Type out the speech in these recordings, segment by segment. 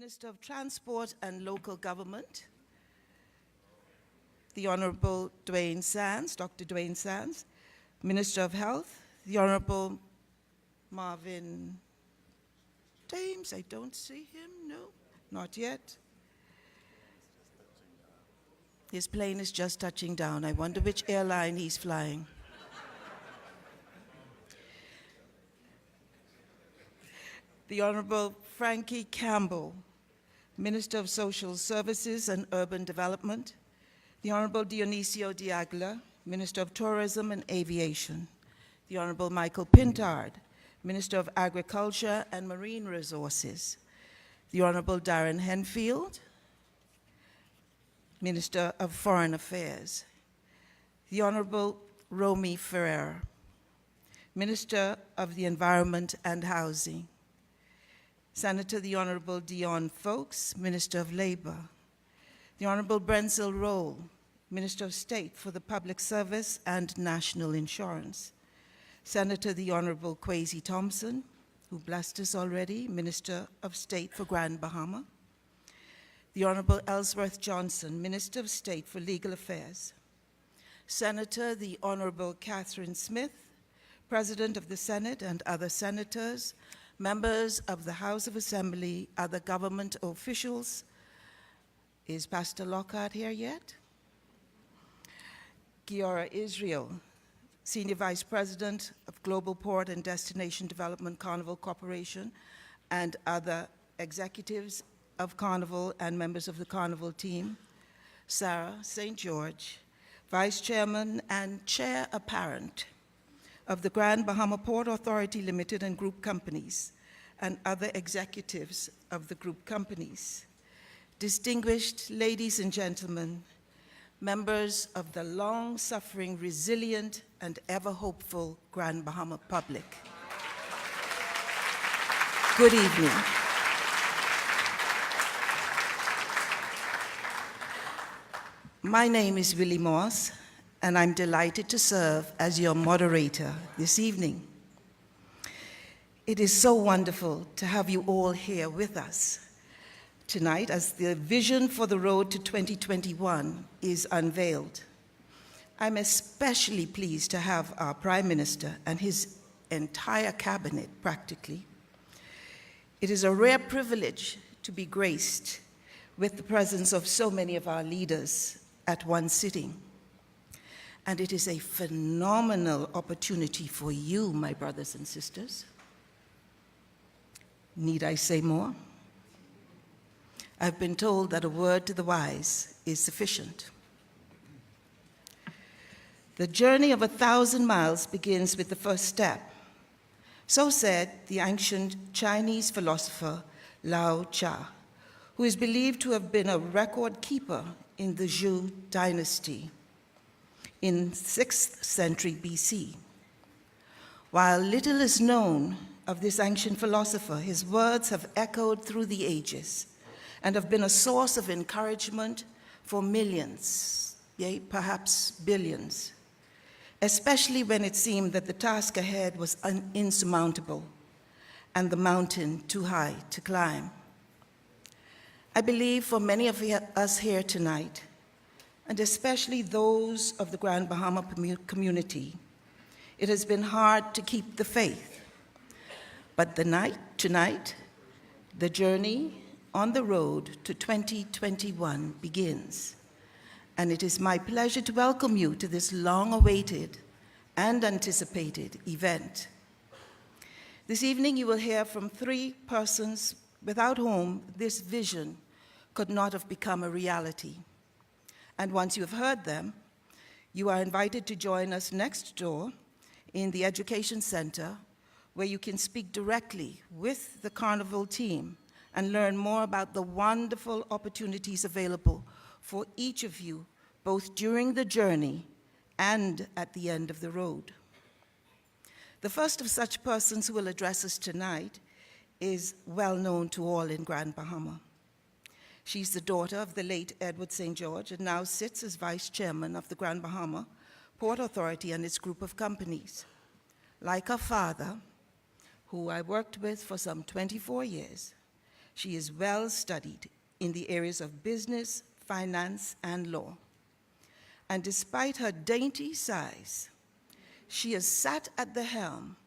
Minister of Transport and Local Government, the Honorable Dwayne Sands, Dr. Dwayne Sands, Minister of Health, the Honorable Marvin James. I don't see him, no, not yet. His plane is just touching down. I wonder which airline he's flying. The Honorable Frankie Campbell, Minister of Social Services and Urban Development, the Honorable Dionisio Diagla, Minister of Tourism and Aviation, the Honorable Michael Pintard, Minister of Agriculture and Marine Resources, the Honorable Darren Henfield, Minister of Foreign Affairs, the Honorable Romy Ferrer, Minister of the Environment and Housing, Senator the Honorable Dion Fowkes, Minister of Labor, the Honorable Brenzel Roll, Minister of State for the Public Service and National Insurance, Senator the Honorable Kwesi Thompson, who blessed us already, Minister of State for Grand Bahama, the Honorable Ellsworth Johnson, Minister of State for Legal Affairs, Senator the Honorable Catherine Smith, President of the Senate and other senators, members of the House of Assembly, other government officials. Is Pastor Lockhart here yet? Giora Israel, Senior Vice President of Global Port and Destination Development, Carnival Corporation, and other executives of Carnival and members of the Carnival team. Sarah St. George, Vice Chairman and Chair Apparent of the Grand Bahama Port Authority Limited and Group Companies, and other executives of the group companies. Distinguished ladies and gentlemen, members of the long-suffering, resilient, and ever-hopeful Grand Bahama public. Good evening. My name is Willie Moss, and I'm delighted to serve as your moderator this evening. It is so wonderful to have you all here with us tonight as the vision for the road to 2021 is unveiled. I'm especially pleased to have our Prime Minister and his entire cabinet, practically. It is a rare privilege to be graced with the presence of so many of our leaders at one sitting. And it is a phenomenal opportunity for you, my brothers and sisters. Need I say more? I've been told that a word to the wise is sufficient. The journey of 1,000 miles begins with the first step. So said the ancient Chinese philosopher Lao Tzu, who is believed to have been a record keeper in the Zhou dynasty in 6th century BC. While little is known of this ancient philosopher, his words have echoed through the ages and have been a source of encouragement for millions, yea, perhaps billions, especially when it seemed that the task ahead was insurmountable and the mountain too high to climb. I believe for many of us here tonight, and especially those of the Grand Bahama community, it has been hard to keep the faith. But tonight, the journey on the road to 2021 begins. And it is my pleasure to welcome you to this long-awaited and anticipated event. This evening, you will hear from 3 persons without whom this vision could not have become a reality. And once you have heard them, you are invited to join us next door in the Education Center, where you can speak directly with the Carnival team and learn more about the wonderful opportunities available for each of you, both during the journey and at the end of the road. The first of such persons who will address us tonight is well known to all in Grand Bahama. She's the daughter of the late Edward St. George and now sits as vice chairman of the Grand Bahama Port Authority and its group of companies. Like her father, who I worked with for some 24 years, She is well studied in the areas of business, finance, and law. And despite her dainty size, she has sat at the helm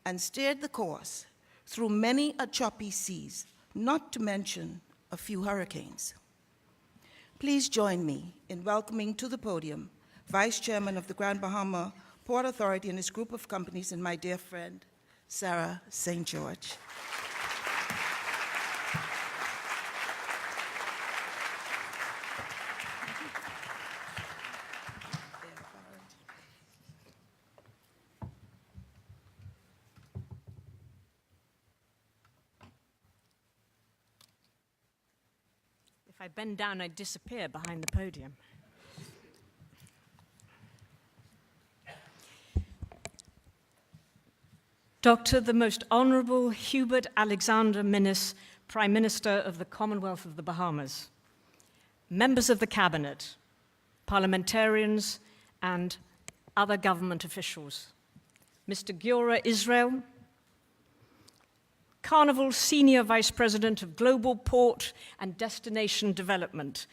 and steered the course through many a choppy seas, not to mention a few hurricanes. Please join me in welcoming to the podium Vice Chairman of the Grand Bahama Port Authority and his group of companies, and my dear friend, Sarah St. George. If I bend down, I disappear behind the podium. Dr. the Most Honorable Hubert Alexander Minnis, Prime Minister of the Commonwealth of the Bahamas, members of the Cabinet, parliamentarians, and other government officials, Mr. Giora Israel, Carnival Senior Vice President of Global Port and Destination Development,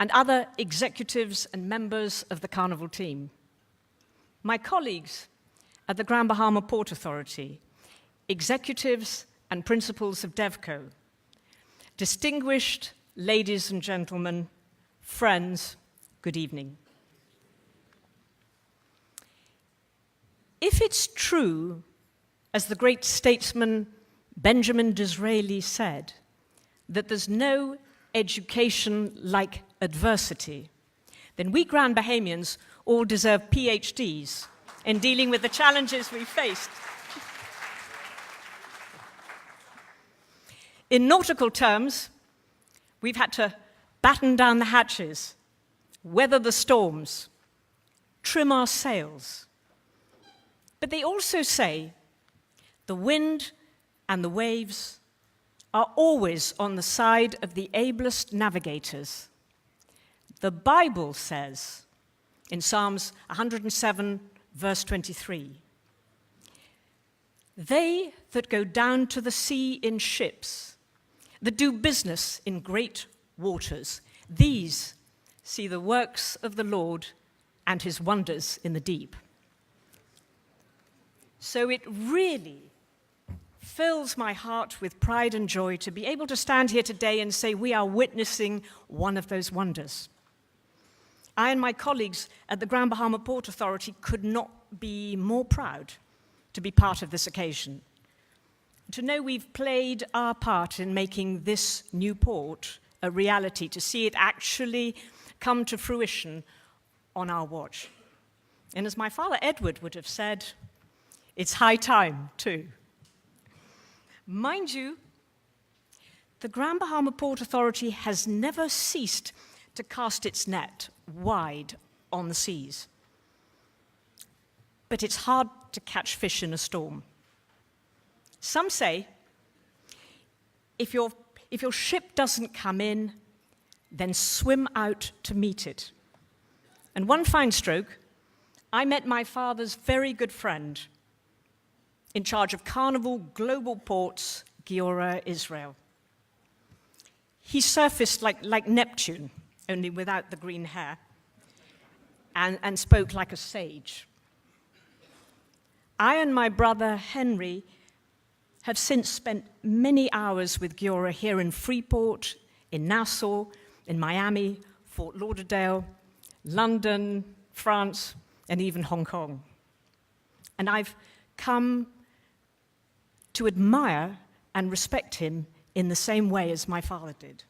and other executives and members of the Carnival team, my colleagues at the Grand Bahama Port Authority, executives and principals of DevCo, distinguished ladies and gentlemen, friends, good evening. If it's true, as the great statesman Benjamin Disraeli said, that there's no education like adversity, then we Grand Bahamians all deserve PhDs in dealing with the challenges we faced. In nautical terms, we've had to batten down the hatches, weather the storms, trim our sails. But they also say the wind and the waves are always on the side of the ablest navigators. The Bible says in Psalms 107, verse 23, "They that go down to the sea in ships, that do business in great waters, these see the works of the Lord and his wonders in the deep." So it really fills my heart with pride and joy to be able to stand here today and say we are witnessing one of those wonders. I and my colleagues at the Grand Bahama Port Authority could not be more proud to be part of this occasion. To know we've played our part in making this new port a reality, to see it actually come to fruition on our watch. And as my father Edward would have said, it's high time too. Mind you, the Grand Bahama Port Authority has never ceased to cast its net wide on the seas. But it's hard to catch fish in a storm. Some say, if your ship doesn't come in, then swim out to meet it. And one fine stroke, I met my father's very good friend, in charge of Carnival Global Ports, Giora Israel. He surfaced like Neptune, only without the green hair, and spoke like a sage. I and my brother Henry have since spent many hours with Giora here in Freeport, in Nassau, in Miami, Fort Lauderdale, London, France, and even Hong Kong. And I've come to admire and respect him in the same way as my father did.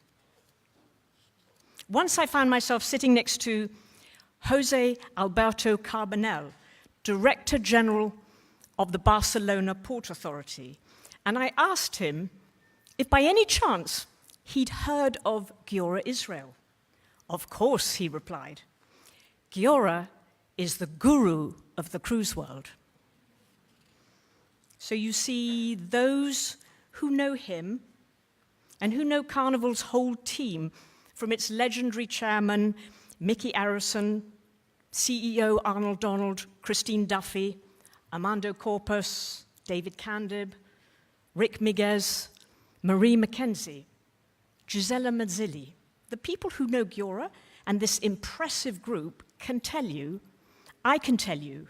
Once I found myself sitting next to Jose Alberto Carbonell, Director General of the Barcelona Port Authority, and I asked him if by any chance he'd heard of Giora Israel. Of course, he replied. Giora is the guru of the cruise world. So you see, those who know him and who know Carnival's whole team, from its legendary chairman, Mickey Arison, CEO Arnold Donald, Christine Duffy, Armando Corpus, David Candib, Rick Miguez, Marie Mackenzie, Gisela Mazzilli. The people who know Giora and this impressive group can tell you, I can tell you,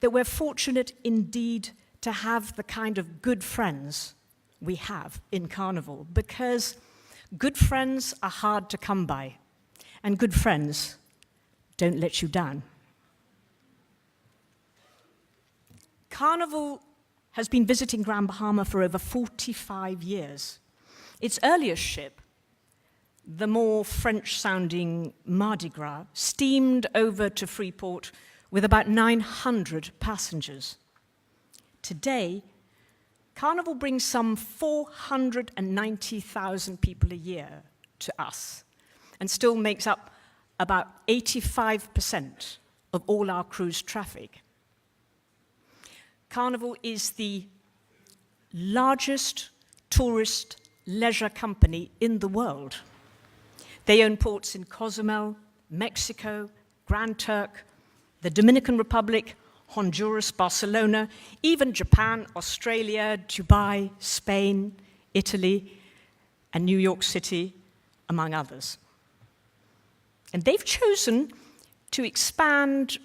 that we're fortunate indeed to have the kind of good friends we have in Carnival, because good friends are hard to come by, and good friends don't let you down. Carnival has been visiting Grand Bahama for over 45 years. Its earliest ship, the more French-sounding Mardi Gras, steamed over to Freeport with about 900 passengers. Today, Carnival brings some 490,000 people a year to us and still makes up about 85% of all our cruise traffic. Carnival is the largest tourist leisure company in the world. They own ports in Cozumel, Mexico, Grand Turk, the Dominican Republic, Honduras, Barcelona, even Japan, Australia, Dubai, Spain, Italy, and New York City, among others. And they've chosen to expand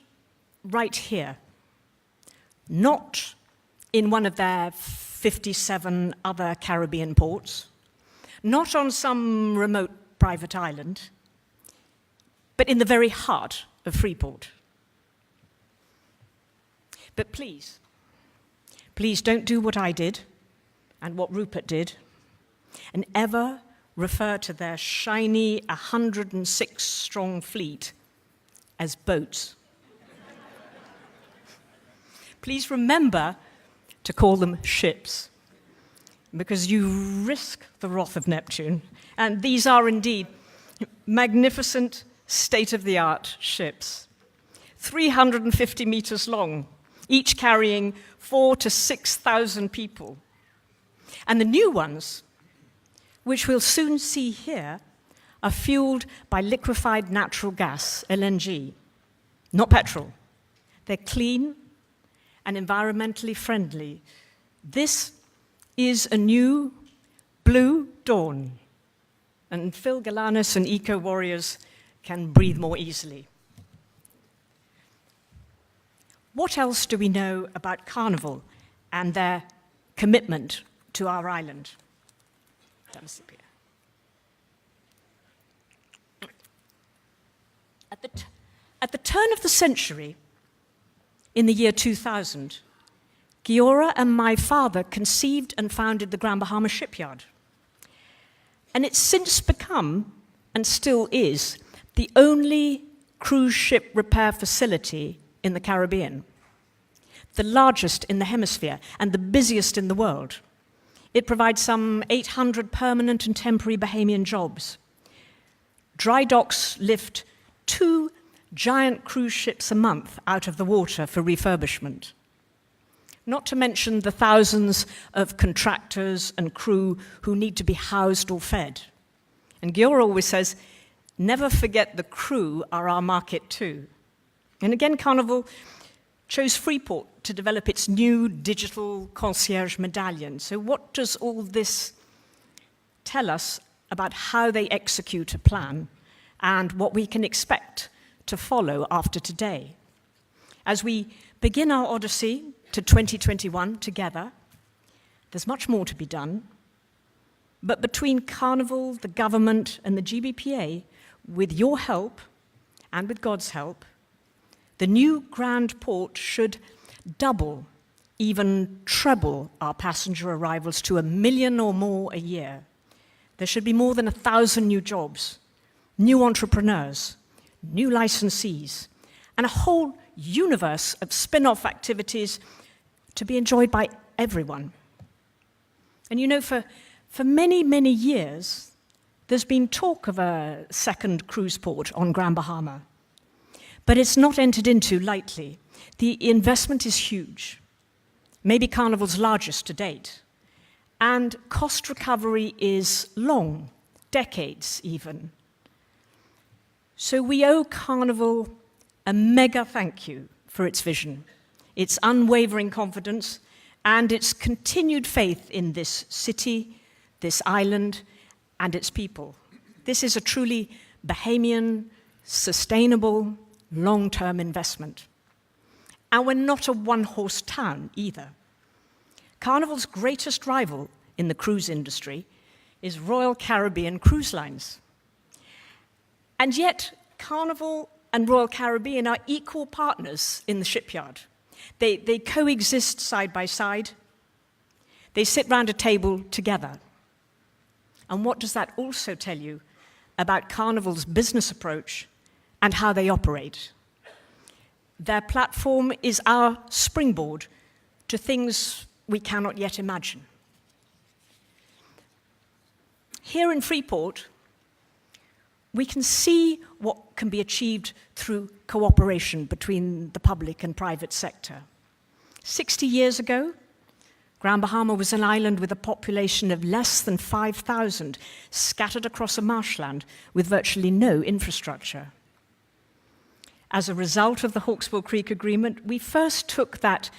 right here, not in one of their 57 other Caribbean ports, not on some remote private island, but in the very heart of Freeport. But please, please don't do what I did and what Rupert did, and ever refer to their shiny 106-strong fleet as boats. Please remember to call them ships, because you risk the wrath of Neptune, and these are indeed magnificent, state-of-the-art ships, 350 meters long, each carrying 4,000 to 6,000 people. And the new ones, which we'll soon see here, are fueled by liquefied natural gas, LNG, not petrol. They're clean and environmentally friendly. This is a new blue dawn, and Phil Galanis and eco-warriors can breathe more easily. What else do we know about Carnival and their commitment to our island? At the turn of the century, in the year 2000, Giora and my father conceived and founded the Grand Bahama Shipyard. And it's since become, and still is, the only cruise ship repair facility in the Caribbean, the largest in the hemisphere and the busiest in the world. It provides some 800 permanent and temporary Bahamian jobs. Dry docks lift 2 giant cruise ships a month out of the water for refurbishment. Not to mention the thousands of contractors and crew who need to be housed or fed. And Giora always says, never forget the crew are our market too. And again, Carnival chose Freeport to develop its new digital concierge medallion. So what does all this tell us about how they execute a plan and what we can expect to follow after today? As we begin our odyssey to 2021 together, there's much more to be done. But between Carnival, the government, and the GBPA, with your help and with God's help, the new Grand Port should double, even treble our passenger arrivals to 1 million or more a year. There should be more than 1,000 new jobs, new entrepreneurs, new licensees, and a whole universe of spin-off activities to be enjoyed by everyone. And you know, for many, many years, there's been talk of a second cruise port on Grand Bahama. But it's not entered into lightly. The investment is huge, maybe Carnival's largest to date. And cost recovery is long, decades even. So we owe Carnival a mega thank you for its vision, its unwavering confidence, and its continued faith in this city this island, and its people. This is a truly Bahamian, sustainable, long-term investment. And we're not a one-horse town either. Carnival's greatest rival in the cruise industry is Royal Caribbean Cruise Lines. And yet, Carnival and Royal Caribbean are equal partners in the shipyard. They coexist side by side. They sit round a table together. And what does that also tell you about Carnival's business approach and how they operate? Their platform is our springboard to things we cannot yet imagine. Here in Freeport, we can see what can be achieved through cooperation between the public and private sector. 60 years ago, Grand Bahama was an island with a population of less than 5,000, scattered across a marshland with virtually no infrastructure. As a result of the Hawksbill Creek Agreement, we first took that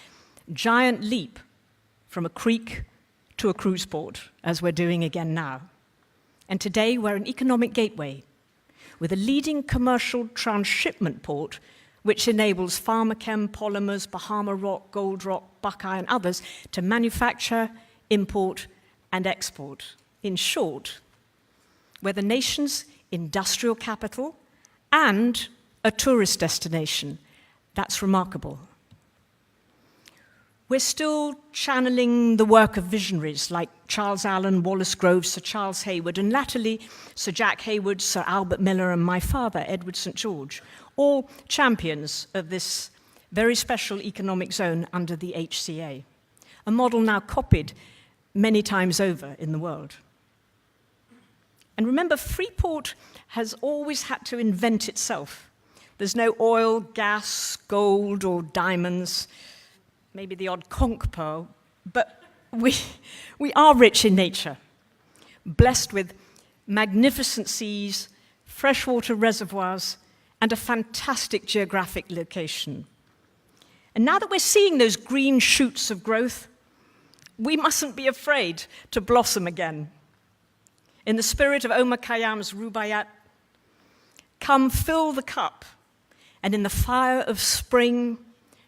giant leap from a creek to a cruise port, as we're doing again now. And today, we're an economic gateway with a leading commercial transshipment port which enables Pharmachem, polymers, Bahama rock, gold rock, buckeye, and others to manufacture, import, and export. In short, we're the nation's industrial capital and a tourist destination. That's remarkable. We're still channeling the work of visionaries like Charles Allen, Wallace Groves, Sir Charles Hayward, and latterly Sir Jack Hayward, Sir Albert Miller, and my father, Edward St. George, all champions of this very special economic zone under the HCA, a model now copied many times over in the world. And remember, Freeport has always had to invent itself. There's no oil, gas, gold, or diamonds, maybe the odd conch pearl, but we are rich in nature, blessed with magnificent seas, freshwater reservoirs, and a fantastic geographic location. And now that we're seeing those green shoots of growth, we mustn't be afraid to blossom again. In the spirit of Omar Khayyam's Rubaiyat, come fill the cup, and in the fire of spring,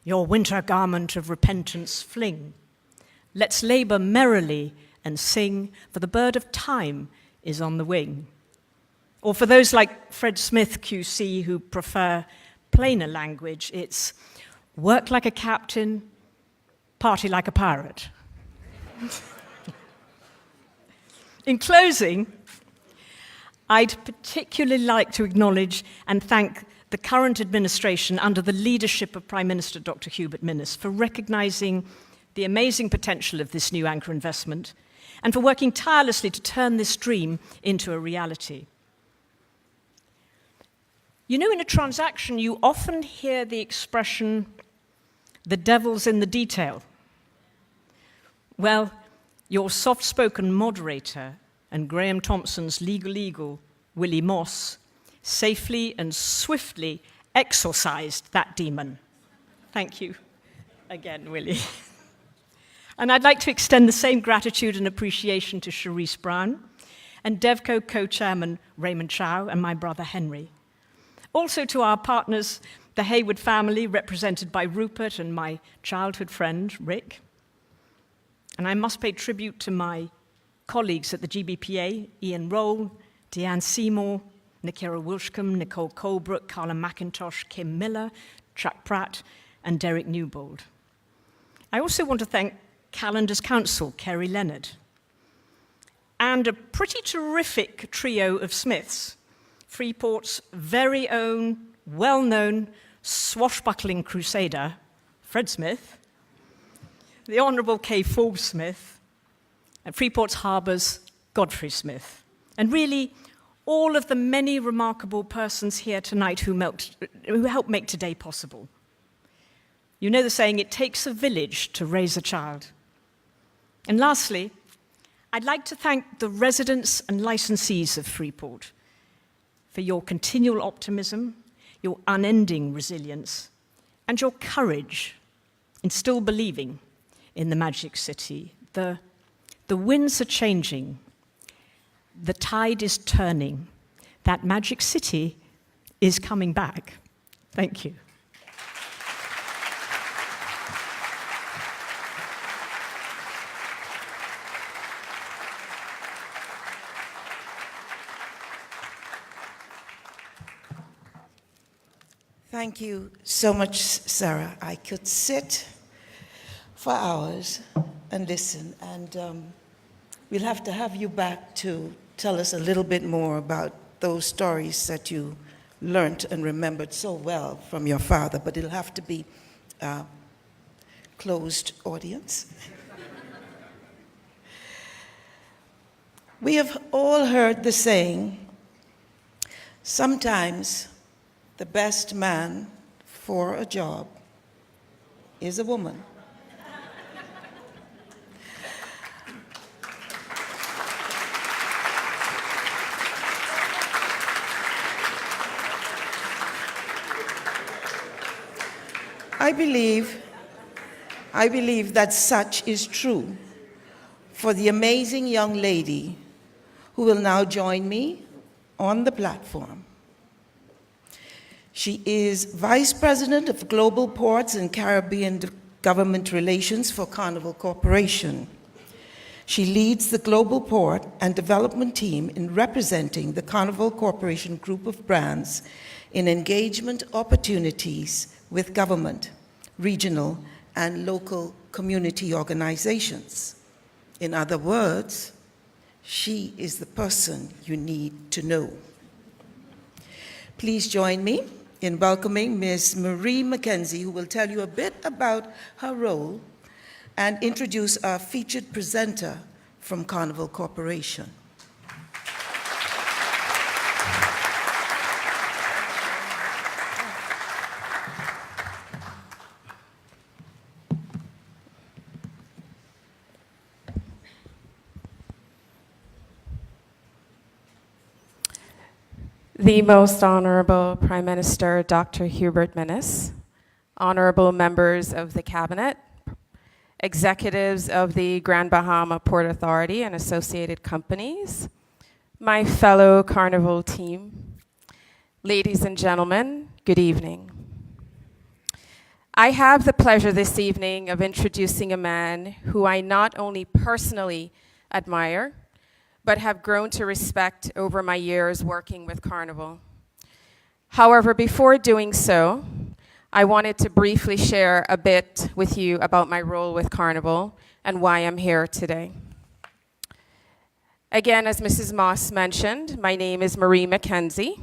your winter garment of repentance fling. Let's labor merrily and sing, for the bird of time is on the wing. Or for those like Fred Smith, QC, who prefer plainer language, it's work like a captain, party like a pirate. In closing, I'd particularly like to acknowledge and thank the current administration under the leadership of Prime Minister Dr. Hubert Minnis for recognizing the amazing potential of this new anchor investment and for working tirelessly to turn this dream into a reality. You know, in a transaction, you often hear the expression, the devil's in the detail. Well, your soft-spoken moderator and Graham Thompson's legal eagle, Willie Moss, safely and swiftly exorcised that demon. Thank you again, Willie. And I'd like to extend the same gratitude and appreciation to Sharice Brown and DevCo co-chairman Raymond Chow and my brother Henry. Also to our partners, the Hayward family, represented by Rupert and my childhood friend, Rick. And I must pay tribute to my colleagues at the GBPA, Ian Roll, Deanne Seymour, Nikira Wilshcombe, Nicole Colebrook, Carla McIntosh, Kim Miller, Chuck Pratt, and Derek Newbold. I also want to thank Calendar's counsel, Kerry Leonard, and a pretty terrific trio of Smiths, Freeport's very own, well-known, swashbuckling crusader, Fred Smith, the Honourable Kay Forbes Smith, and Freeport's Harbour's Godfrey Smith, and really all of the many remarkable persons here tonight who helped make today possible. You know the saying, it takes a village to raise a child. And lastly, I'd like to thank the residents and licensees of Freeport for your continual optimism, your unending resilience, and your courage in still believing in the Magic City. The winds are changing, the tide is turning. That magic city is coming back. Thank you. Thank you so much, Sarah. I could sit for hours and listen, and we'll have to have you back to tell us a little bit more about those stories that you learned and remembered so well from your father, but it'll have to be closed audience. We have all heard the saying, sometimes the best man for a job is a woman. I believe that such is true for the amazing young lady who will now join me on the platform. She is Vice President of Global Ports and Caribbean Government Relations for Carnival Corporation. She leads the Global Port and Development team in representing the Carnival Corporation group of brands in engagement opportunities with government, regional, and local community organizations. In other words, she is the person you need to know. Please join me in welcoming Ms. Marie Mackenzie, who will tell you a bit about her role and introduce our featured presenter from Carnival Corporation. The Most Honorable Prime Minister, Dr. Hubert Minnis, honorable members of the Cabinet, executives of the Grand Bahama Port Authority and associated companies, my fellow Carnival team, ladies and gentlemen, good evening. I have the pleasure this evening of introducing a man who I not only personally admire, but have grown to respect over my years working with Carnival. However, before doing so, I wanted to briefly share a bit with you about my role with Carnival and why I'm here today. Again, as Mrs. Moss mentioned, my name is Marie Mackenzie,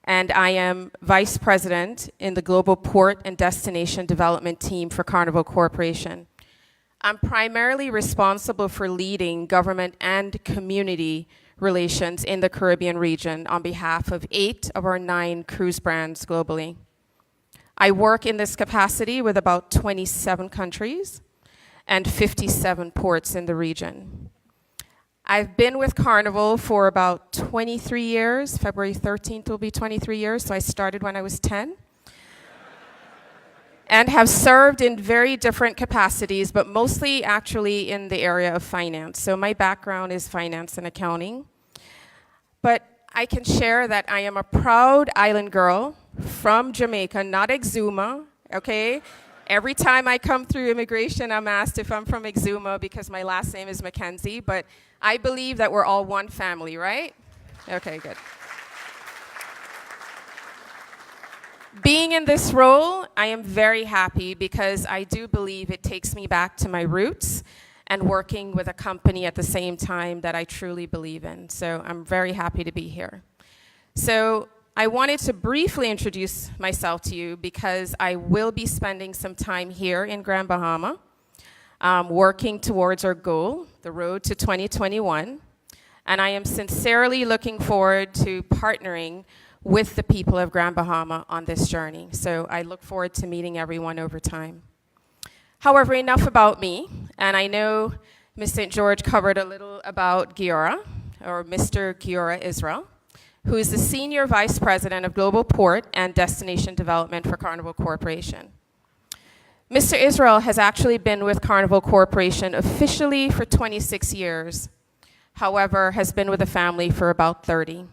and I am Vice President in the Global Port and Destination Development team for Carnival Corporation. I'm primarily responsible for leading government and community relations in the Caribbean region on behalf of 8 of our 9 cruise brands globally. I work in this capacity with about 27 countries and 57 ports in the region. I've been with Carnival for about 23 years. February 13th will be 23 years, so I started when I was 10. And have served in very different capacities, but mostly actually in the area of finance. So my background is finance and accounting. But I can share that I am a proud island girl from Jamaica, not Exuma, okay? Every time I come through immigration, I'm asked if I'm from Exuma because my last name is Mackenzie, but I believe that we're all one family, right? Okay, good. Being in this role, I am very happy because I do believe it takes me back to my roots and working with a company at the same time that I truly believe in. So I'm very happy to be here. So I wanted to briefly introduce myself to you because I will be spending some time here in Grand Bahama, working towards our goal, the road to 2021. And I am sincerely looking forward to partnering with the people of Grand Bahama on this journey. So I look forward to meeting everyone over time. However, enough about me, and I know Ms. St. George covered a little about Giora, or Mr. Giora Israel, who is the Senior Vice President of Global Port and Destination Development for Carnival Corporation. Mr. Israel has actually been with Carnival Corporation officially for 26 years. however, has been with the family for about 30.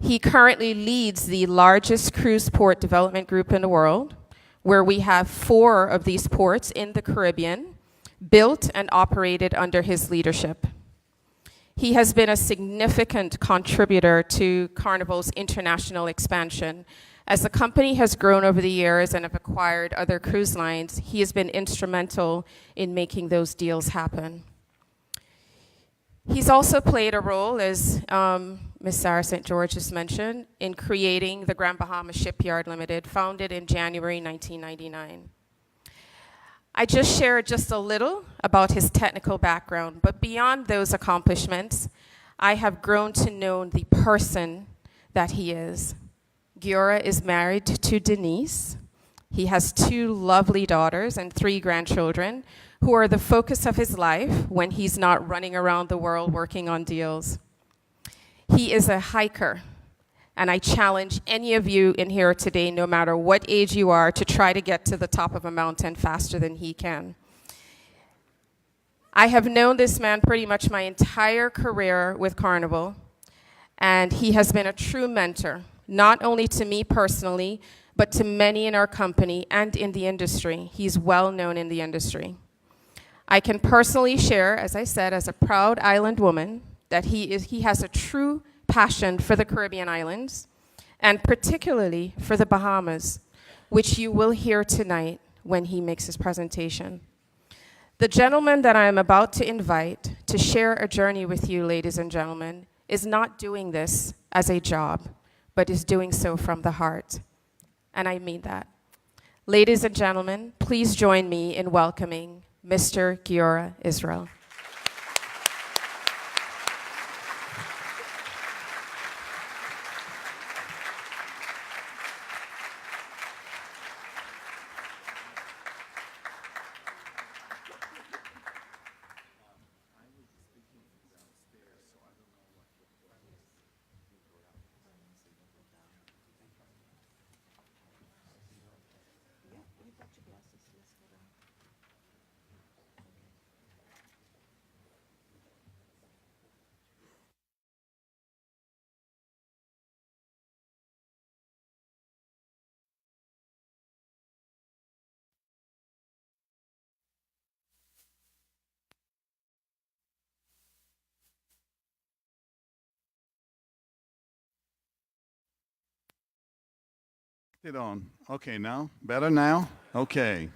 He currently leads the largest cruise port development group in the world, where we have 4 of these ports in the Caribbean, built and operated under his leadership. He has been a significant contributor to Carnival's international expansion. As the company has grown over the years and have acquired other cruise lines, he has been instrumental in making those deals happen. He's also played a role, as Ms. Sarah St. George just mentioned, in creating the Grand Bahama Shipyard Limited, founded in January 1999. I just shared just a little about his technical background, but beyond those accomplishments, I have grown to know the person that he is. Giora is married to Denise. He has 2 lovely daughters and 3 grandchildren who are the focus of his life when he's not running around the world working on deals. He is a hiker, and I challenge any of you in here today, no matter what age you are, to try to get to the top of a mountain faster than he can. I have known this man pretty much my entire career with Carnival, and he has been a true mentor, not only to me personally, but to many in our company and in the industry. He's well known in the industry. I can personally share, as I said, as a proud island woman, that he has a true passion for the Caribbean islands, and particularly for the Bahamas, which you will hear tonight when he makes his presentation. The gentleman that I am about to invite to share a journey with you, ladies and gentlemen, is not doing this as a job, but is doing so from the heart. And I mean that. Ladies and gentlemen, please join me in welcoming Mr. Giora Israel. It on. Okay, now? Better now? Okay.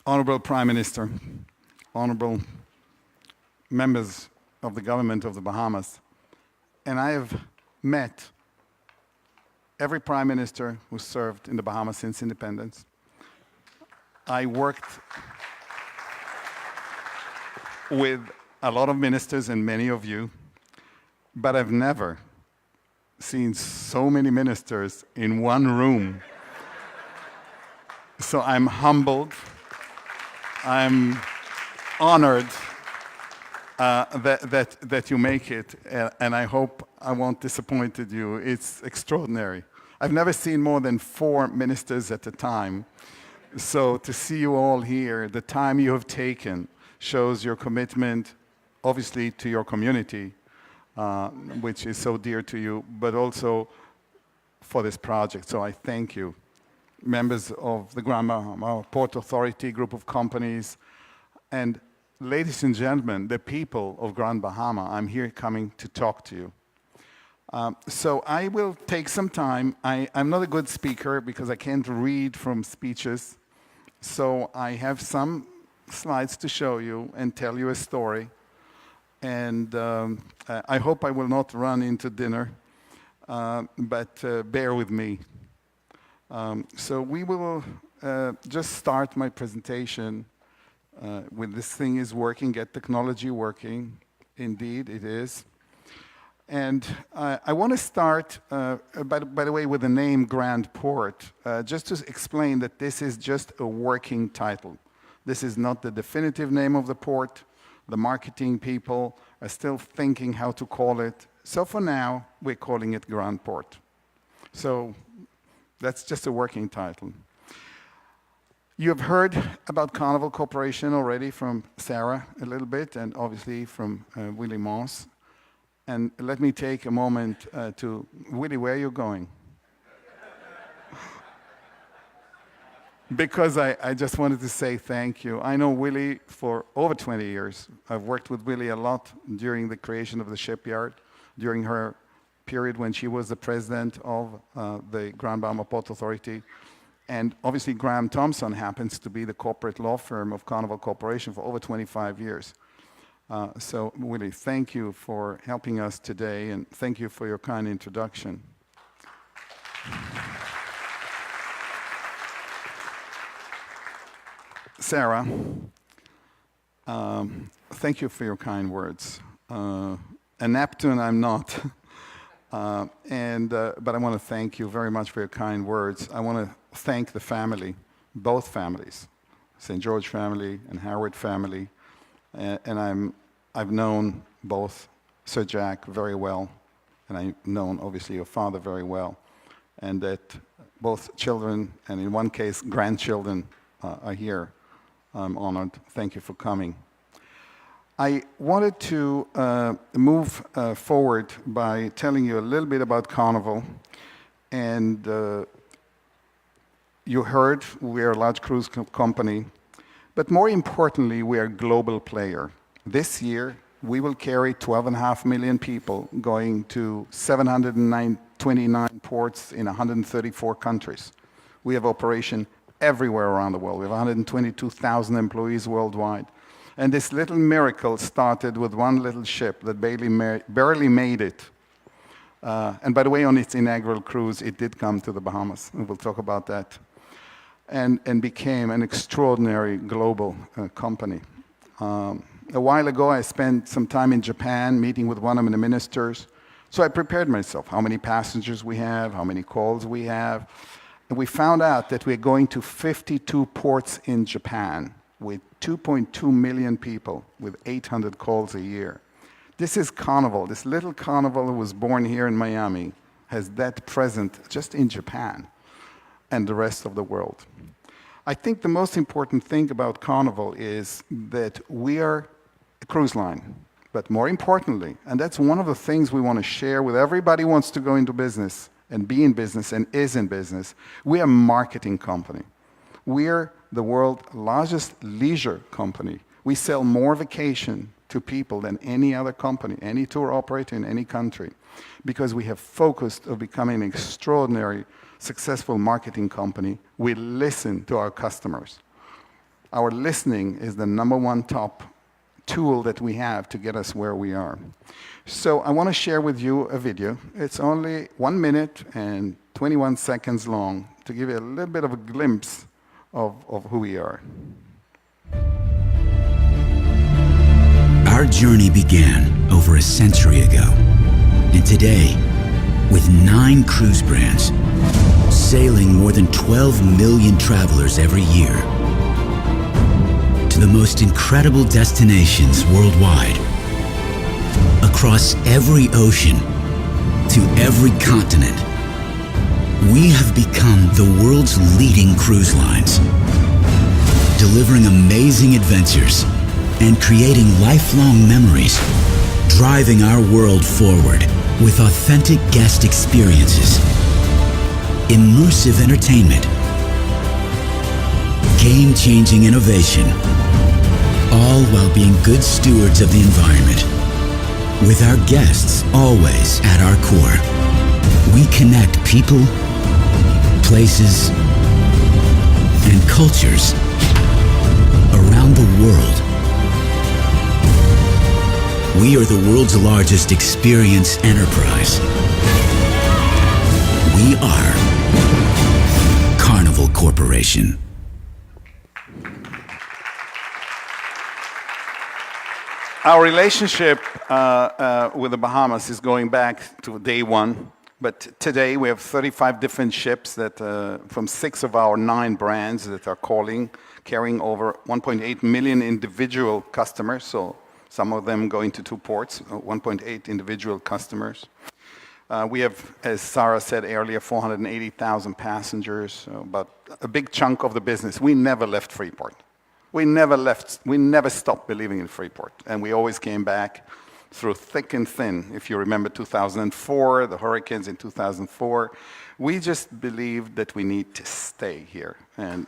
Honorable Prime Minister, honorable members of the government of the Bahamas, and I have met every Prime Minister who served in the Bahamas since independence. I worked with a lot of ministers and many of you, but I've never seen so many ministers in one room. So I'm humbled, I'm honored that you make it, and I hope I won't disappoint you. It's extraordinary. I've never seen more than 4 ministers at a time. So to see you all here, the time you have taken shows your commitment, obviously, to your community, which is so dear to you, but also for this project. So I thank you, members of the Grand Bahama Port Authority group of companies, and ladies and gentlemen, the people of Grand Bahama. I'm here coming to talk to you. So I will take some time. I'm not a good speaker because I can't read from speeches. So I have some slides to show you and tell you a story. And I hope I will not run into dinner, but bear with me. So we will just start my presentation when this thing is working, get technology working. Indeed, it is. And I want to start, by the way, with the name Grand Port, just to explain that this is just a working title. This is not the definitive name of the port. The marketing people are still thinking how to call it. So for now, we're calling it Grand Port. So that's just a working title. You have heard about Carnival Corporation already from Sarah a little bit, and obviously from Willie Moss. And let me take a moment to, Willie, where are you going? Because I just wanted to say thank you. I know Willie for over 20 years. I've worked with Willie a lot during the creation of the shipyard, during her period when she was the president of the Grand Bahama Port Authority. And obviously Graham Thompson happens to be the corporate law firm of Carnival Corporation for over 25 years. So Willie, thank you for helping us today, and thank you for your kind introduction. Sarah, thank you for your kind words. A Neptune I'm not, but I want to thank you very much for your kind words. I want to thank the family, both families, St. George family and Howard family, and I've known both Sir Jack very well, and I've known obviously your father very well, and that both children, and in one case grandchildren, are here. I'm honored. Thank you for coming. I wanted to move forward by telling you a little bit about Carnival. And you heard we are a large cruise company, but more importantly, we are a global player. This year, we will carry 12.5 million people going to 729 ports in 134 countries. We have operation everywhere around the world. We have 122,000 employees worldwide. And this little miracle started with one little ship that barely made it. And by the way, on its inaugural cruise, it did come to the Bahamas. And we'll talk about that. And became an extraordinary global company. A while ago, I spent some time in Japan meeting with one of the ministers. So I prepared myself, how many passengers we have, how many calls we have. And we found out that we're going to 52 ports in Japan with 2.2 million people with 800 calls a year. This is Carnival. This little Carnival who was born here in Miami has that present just in Japan and the rest of the world. I think the most important thing about Carnival is that we are a cruise line. But more importantly, and that's one of the things we want to share with everybody who wants to go into business and be in business and is in business, we are a marketing company. We're the world's largest leisure company. We sell more vacation to people than any other company, any tour operator in any country, because we have focused on becoming an extraordinary, successful marketing company. We listen to our customers. Our listening is the #1 top tool that we have to get us where we are. So I want to share with you a video. It's only 1 minute and 21 seconds long to give you a little bit of a glimpse of who we are. Our journey began over a century ago. And today, with 9 cruise brands, sailing more than 12 million travelers every year, to the most incredible destinations worldwide, across every ocean, to every continent, we have become the world's leading cruise lines, delivering amazing adventures and creating lifelong memories, driving our world forward with authentic guest experiences, immersive entertainment, game-changing innovation, all while being good stewards of the environment. With our guests always at our core, we connect people, places, and cultures around the world. We are the world's largest experience enterprise. We are Carnival Corporation. Our relationship with the Bahamas is going back to day one. But today we have 35 different ships that, from 6 of our 9 brands that are carrying over 1.8 million individual customers. So some of them going to 2 ports, 1.8 individual customers. We have, as Sarah said earlier, 480,000 passengers, about a big chunk of the business, we never left Freeport. We never stopped believing in Freeport. And we always came back through thick and thin. If you remember 2004, the hurricanes in 2004, we just believed that we need to stay here. And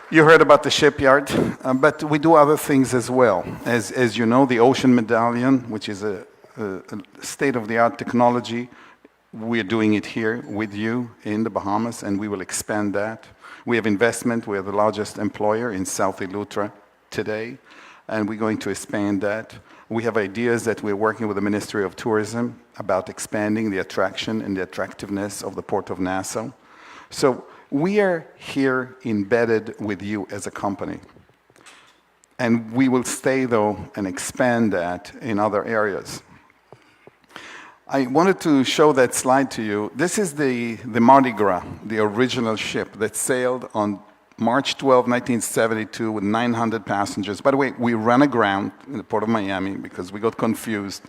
you heard about the shipyard, but we do other things as well. As you know, the Ocean Medallion, which is a state-of-the-art technology, we're doing it here with you in the Bahamas, and we will expand that. We have investment. We are the largest employer in South Eleuthera today, and we're going to expand that. We have ideas that we're working with the Ministry of Tourism about expanding the attraction and the attractiveness of the Port of Nassau. So we are here embedded with you as a company. And we will stay, though, and expand that in other areas. I wanted to show that slide to you. This is the Mardi Gras, the original ship that sailed on March 12, 1972 with 900 passengers. By the way, we ran aground in the port of Miami because we got confused.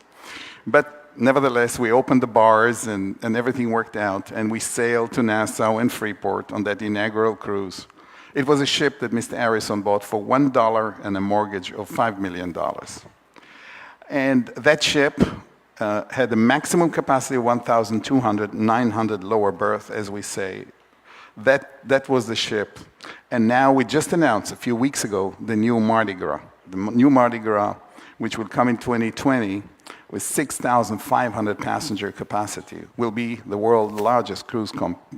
But nevertheless, we opened the bars and everything worked out, and we sailed to Nassau and Freeport on that inaugural cruise. It was a ship that Mr. Harrison bought for $1 and a mortgage of $5 million. And that ship had a maximum capacity of 1,200, 900 lower berth, as we say. That was the ship. And now we just announced a few weeks ago the new Mardi Gras. The new Mardi Gras, which will come in 2020 with 6,500 passenger capacity, will be the world's largest cruise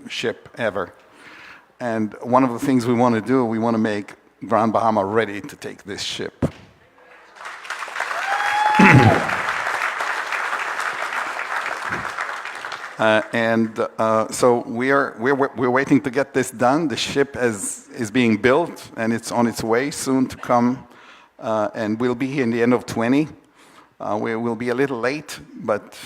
ship ever. And one of the things we want to do, we want to make Grand Bahama ready to take this ship. So we're waiting to get this done. The ship is being built, and it's on its way soon to come, and we'll be here in the end of 20. We will be a little late, but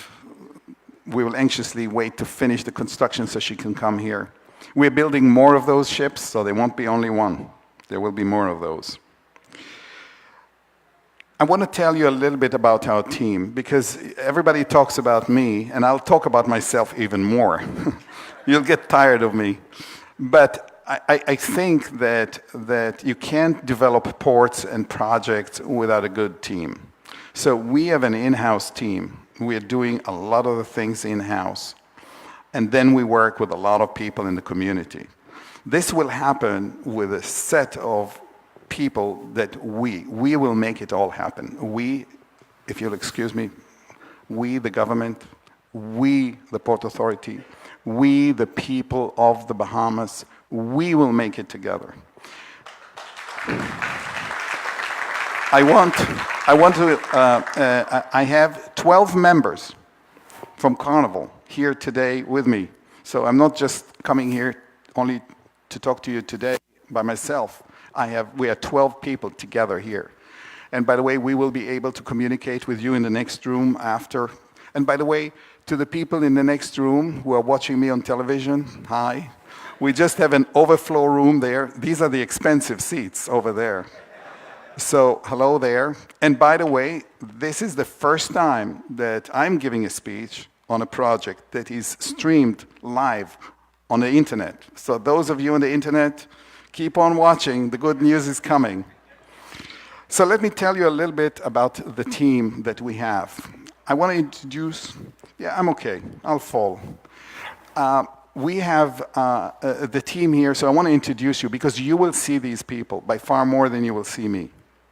we will anxiously wait to finish the construction so she can come here. We're building more of those ships, so there won't be only one. There will be more of those. I want to tell you a little bit about our team, because everybody talks about me, and I'll talk about myself even more. You'll get tired of me. But I think that you can't develop ports and projects without a good team. So we have an in-house team. We're doing a lot of the things in-house. And then we work with a lot of people in the community. This will happen with a set of people that we will make it all happen. We, if you'll excuse me, we, the government, we, the Port Authority, we, the people of the Bahamas, we will make it together. I have 12 members from Carnival here today with me. So I'm not just coming here only to talk to you today by myself. We are 12 people together here. And by the way, we will be able to communicate with you in the next room after. And by the way, to the people in the next room who are watching me on television, hi. We just have an overflow room there. These are the expensive seats over there. So hello there. And by the way, this is the first time that I'm giving a speech on a project that is streamed live on the internet. So those of you on the internet, keep on watching. The good news is coming. So let me tell you a little bit about the team that we have. I want to introduce, yeah, I'm okay. I'll fall. We have the team here, so I want to introduce you because you will see these people by far more than you will see me.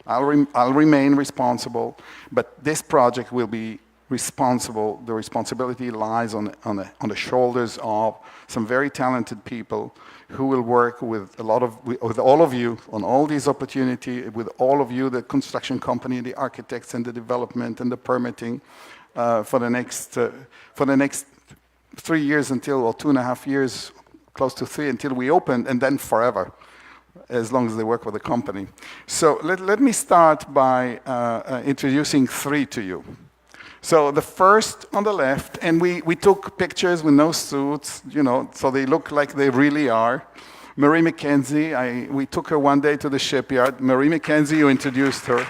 I'll remain responsible, but this project will be responsible. The responsibility lies on the shoulders of some very talented people who will work with all of you on all these opportunities, with all of you, the construction company, the architects, and the development and the permitting for the next 3 years until, or 2.5 years, close to 3, until we open, and then forever, as long as they work with the company. So let me start by introducing 3 to you. So the first on the left, and we took pictures with no suits, so they look like they really are. Marie McKenzie, we took her one day to the shipyard. Marie McKenzie, you introduced her.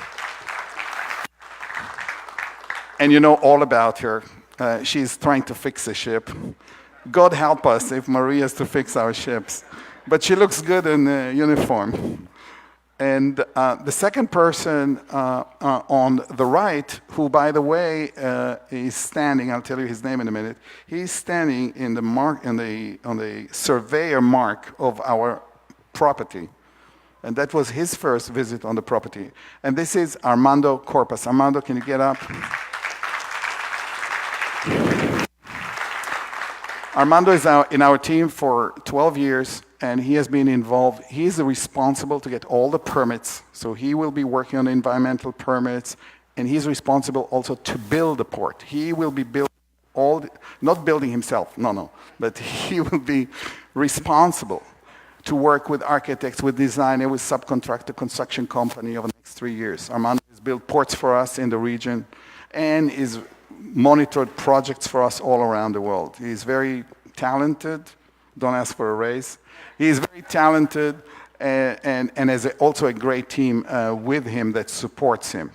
And you know all about her. She's trying to fix a ship. God help us if Maria is to fix our ships. But she looks good in uniform. And the second person on the right, who, by the way, is standing, I'll tell you his name in a minute, he's standing in the on the surveyor mark of our property. And that was his first visit on the property. And this is Armando Corpus. Armando, can you get up? Armando is in our team for 12 years, and he has been involved. He is responsible to get all the permits, so he will be working on environmental permits, and he's responsible also to build the port. He will be not building himself, no, but he will be responsible to work with architects, with designers, with subcontractor construction company over the next 3 years. Armando has built ports for us in the region, and is monitored projects for us all around the world. He's very talented. Don't ask for a raise. He's very talented and has also a great team with him that supports him.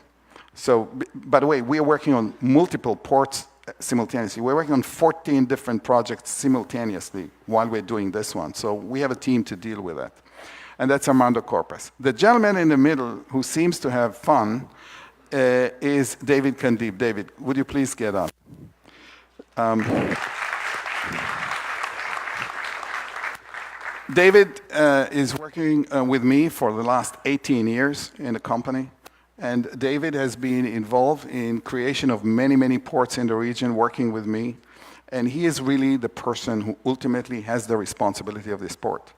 So, by the way, we are working on multiple ports simultaneously. We're working on 14 different projects simultaneously while we're doing this one. So we have a team to deal with that. And that's Armando Corpus. The gentleman in the middle who seems to have fun is David Kandib. David, would you please get up? David is working with me for the last 18 years in the company. And David has been involved in creation of many, many ports in the region, working with me. And he is really the person who ultimately has the responsibility of this port.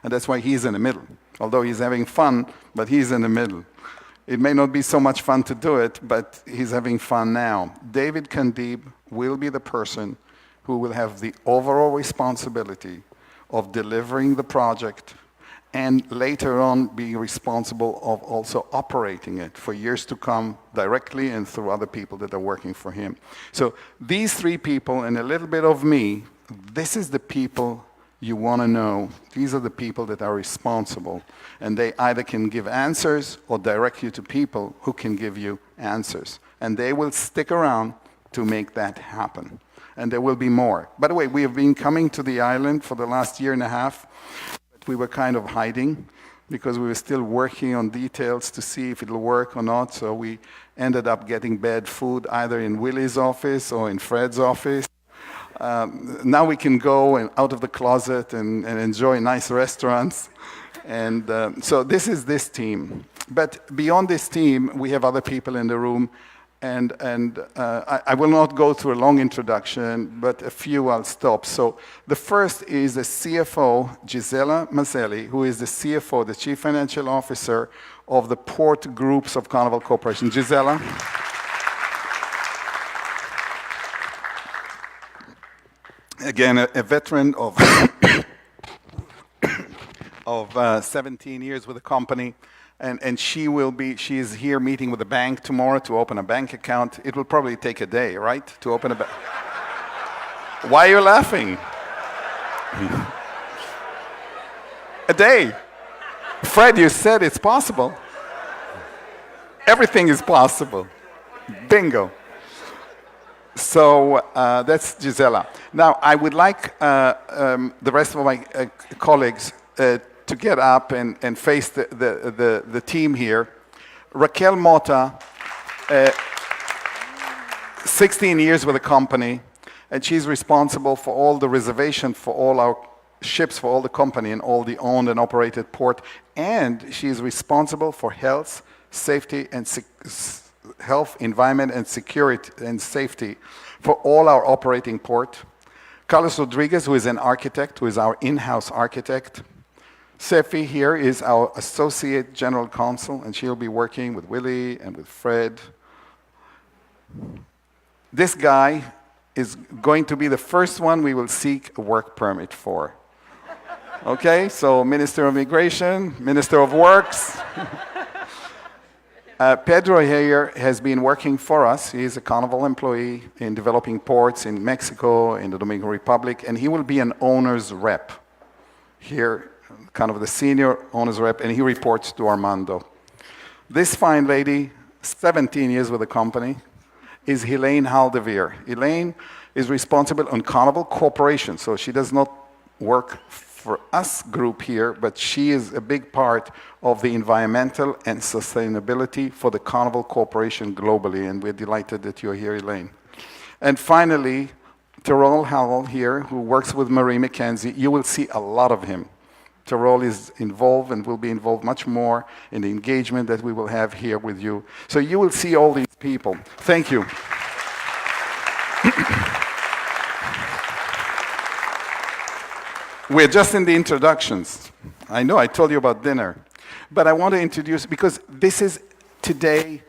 And that's why he's in the middle. Although he's having fun, but he's in the middle. It may not be so much fun to do it, but he's having fun now. David Kandib will be the person who will have the overall responsibility of delivering the project and later on being responsible of also operating it for years to come directly and through other people that are working for him. So these three people and a little bit of me, this is the people you want to know. These are the people that are responsible, and they either can give answers or direct you to people who can give you answers. And they will stick around to make that happen. And there will be more. By the way, we have been coming to the island for the last year and a half. But we were kind of hiding because we were still working on details to see if it'll work or not. So we ended up getting bad food either in Willie's office or in Fred's office. Now we can go out of the closet and enjoy nice restaurants. And so this is this team. But beyond this team, we have other people in the room. And I will not go through a long introduction, but a few I'll stop. So the first is the CFO, Gisela Mazzelli, who is the CFO, the Chief Financial Officer of the port groups of Carnival Corporation. Gisela. Again, a veteran of, of 17 years with the company. And she is here meeting with the bank tomorrow to open a bank account. It will probably take a day, right, to open a bank? Why are you laughing? A day. Fred, you said it's possible. Everything is possible. Bingo. So that's Gisela. Now, I would like the rest of my colleagues to get up and face the team here. Raquel Mota, 16 years with the company, and she's responsible for all the reservation for all our ships, for all the company and all the owned and operated port, and she's responsible for health, safety, and health, environment, and security and safety for all our operating port. Carlos Rodriguez, who is an architect, who is our in-house architect. Sefi here is our Associate General Counsel, and she'll be working with Willie and with Fred. This guy is going to be the first one we will seek a work permit for. Okay, so Minister of Immigration, Minister of Works. Pedro here has been working for us. He is a Carnival employee in developing ports in Mexico, in the Dominican Republic, and he will be an owner's rep here, kind of the senior owner's rep, and he reports to Armando. This fine lady, 17 years with the company, is Helene Haldeveer. Helene is responsible on Carnival Corporation, so she does not work for us group here, but she is a big part of the environmental and sustainability for the Carnival Corporation globally, and we're delighted that you're here, Elaine. And finally, Tyrol Howell here, who works with Marie McKenzie. You will see a lot of him. Tyrol is involved and will be involved much more in the engagement that we will have here with you. So you will see all these people. Thank you. We're just in the introductions. I know I told you about dinner, but I want to introduce, because this is today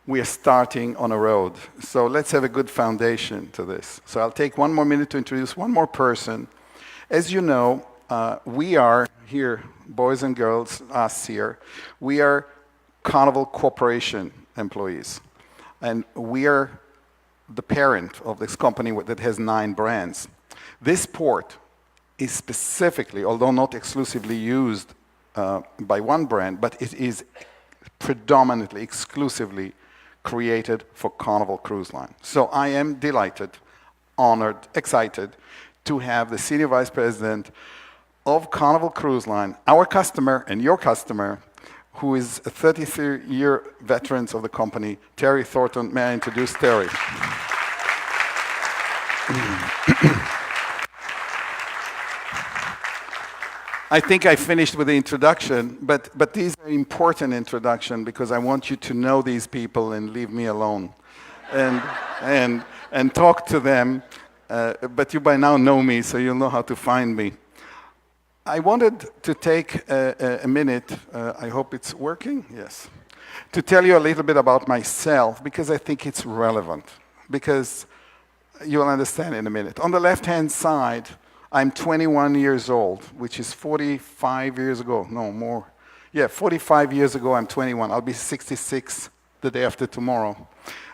we are starting on a road. So let's have a good foundation to this. So I'll take one more minute to introduce one more person. As you know, we are here, boys and girls, us here, we are Carnival Corporation employees. And we are the parent of this company that has 9 brands. This port is specifically, although not exclusively used by one brand, but it is predominantly, exclusively created for Carnival Cruise Line. So I am delighted, honored, excited to have the Senior Vice President of Carnival Cruise Line, our customer and your customer, who is a 33-year veteran of the company, Terry Thornton. May I introduce Terry? I think I finished with the introduction, but these are important introduction because I want you to know these people and leave me alone, and talk to them. But you by now know me, so you'll know how to find me. I wanted to take a minute. I hope it's working. Yes, to tell you a little bit about myself because I think it's relevant. Because you'll understand in a minute. On the left-hand side, I'm 21 years old, which is 45 years ago. No, more. Yeah, 45 years ago, I'm 21. I'll be 66 the day after tomorrow.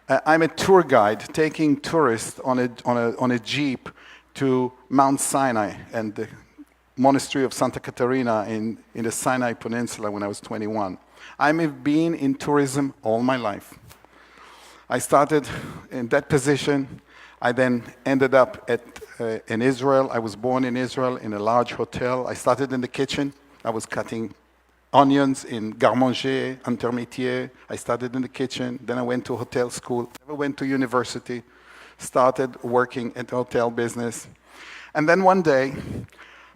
I'm a tour guide taking tourists on a jeep to Mount Sinai and the monastery of Santa Caterina in the Sinai Peninsula when I was 21. I've been in tourism all my life. I started in that position. I then ended up in Israel. I was born in Israel in a large hotel. I started in the kitchen. I was cutting onions in Garde-Manger, Intermétier. I started in the kitchen. Then I went to hotel school. Never went to university. Started working at the hotel business. And then one day,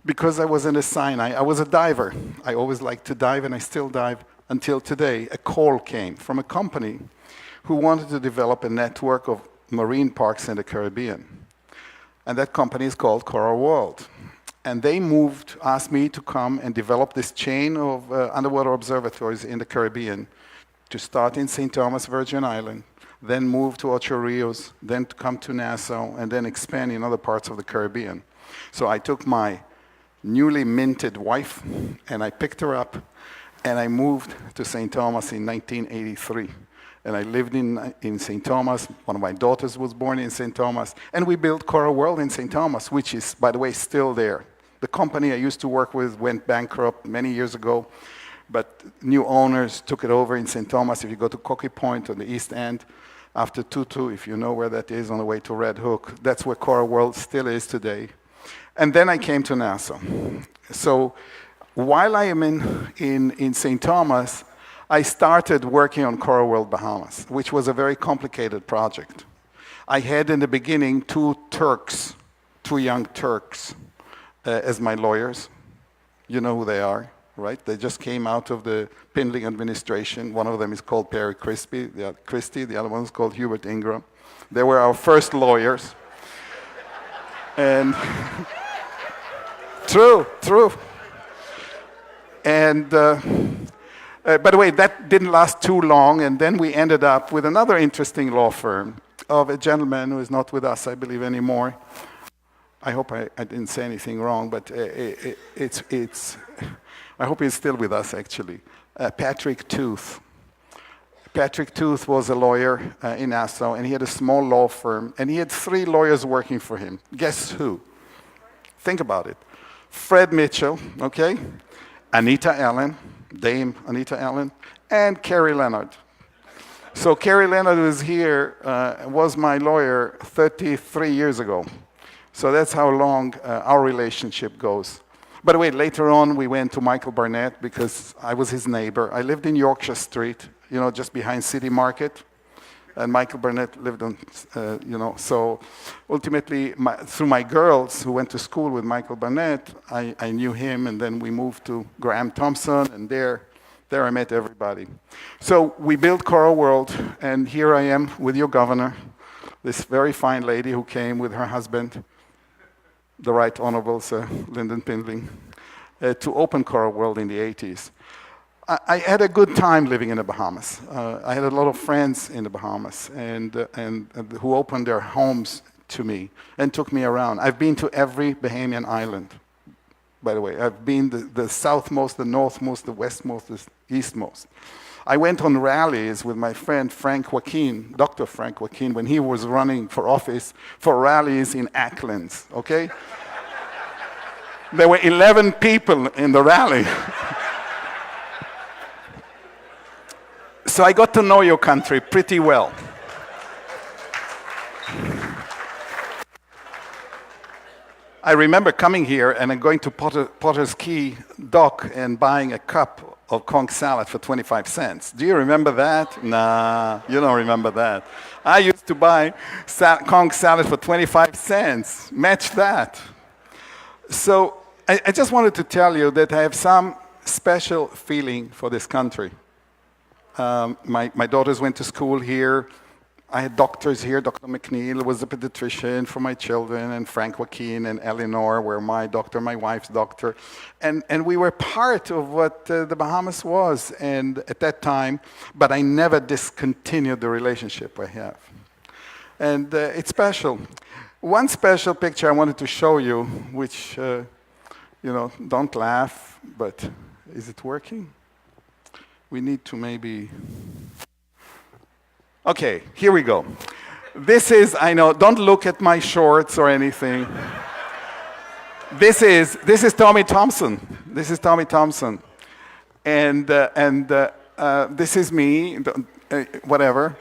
because I was in the Sinai, I was a diver. I always liked to dive, and I still dive until today. A call came from a company who wanted to develop a network of marine parks in the Caribbean. And that company is called Coral World. And they asked me to come and develop this chain of underwater observatories in the Caribbean, to start in St. Thomas, Virgin Island, then move to Ocho Rios, then to come to Nassau, and then expand in other parts of the Caribbean. So I took my newly minted wife, and I picked her up, and I moved to St. Thomas in 1983. And I lived in St. Thomas. One of my daughters was born in St. Thomas. And we built Coral World in St. Thomas, which is, by the way, still there. The company I used to work with went bankrupt many years ago, but new owners took it over in St. Thomas. If you go to Cocky Point on the East End, after Tutu, if you know where that is, on the way to Red Hook, that's where Coral World still is today. And then I came to Nassau. So while I am in St. Thomas, I started working on Coral World Bahamas, which was a very complicated project. I had in the beginning 2 young Turks as my lawyers. You know who they are, right? They just came out of the Pindling administration. One of them is called Perry Christie, the other one is called Hubert Ingram. They were our first lawyers. And true. And by the way, that didn't last too long, and then we ended up with another interesting law firm of a gentleman who is not with us, I believe, anymore. I hope I didn't say anything wrong, but I hope he's still with us, actually. Patrick Tooth. Patrick Tooth was a lawyer in Nassau, and he had a small law firm, and he had 3 lawyers working for him. Guess who? Think about it. Fred Mitchell, okay? Anita Allen, Dame Anita Allen, and Carrie Leonard. So Kerry Leonard, who is here, was my lawyer 33 years ago. So that's how long our relationship goes. By the way, later on, we went to Michael Barnett because I was his neighbor. I lived in Yorkshire Street, just behind City Market. And Michael Burnett lived on, so ultimately, through my girls who went to school with Michael Burnett, I knew him, and then we moved to Graham Thompson, and there I met everybody. So we built Coral World, and here I am with your governor, this very fine lady who came with her husband, the Right Honorable Sir Lyndon Pindling, to open Coral World in the 80s. I had a good time living in the Bahamas. I had a lot of friends in the Bahamas and who opened their homes to me and took me around. I've been to every Bahamian island, by the way. I've been the southmost, the northmost, the westmost, the eastmost. I went on rallies with my friend Frank Joaquin, Dr. Frank Joaquin, when he was running for office for rallies in Acklands, okay? There were 11 people in the rally. So I got to know your country pretty well. I remember coming here and going to Potter's Key dock and buying a cup of conch salad for 25 cents. Do you remember that? Nah, you don't remember that. I used to buy conch salad for 25 cents. Match that. So I just wanted to tell you that I have some special feeling for this country. My daughters went to school here. I had doctors here. Dr. McNeil was a pediatrician for my children, and Frank Joaquin and Eleanor were my doctor, my wife's doctor. And we were part of what the Bahamas was and at that time, but I never discontinued the relationship I have. And it's special. One special picture I wanted to show you, which, don't laugh, but is it working? We need to maybe... Okay, here we go. This is, I know, don't look at my shorts or anything. This is Tommy Thompson. This is Tommy Thompson. And this is me, whatever.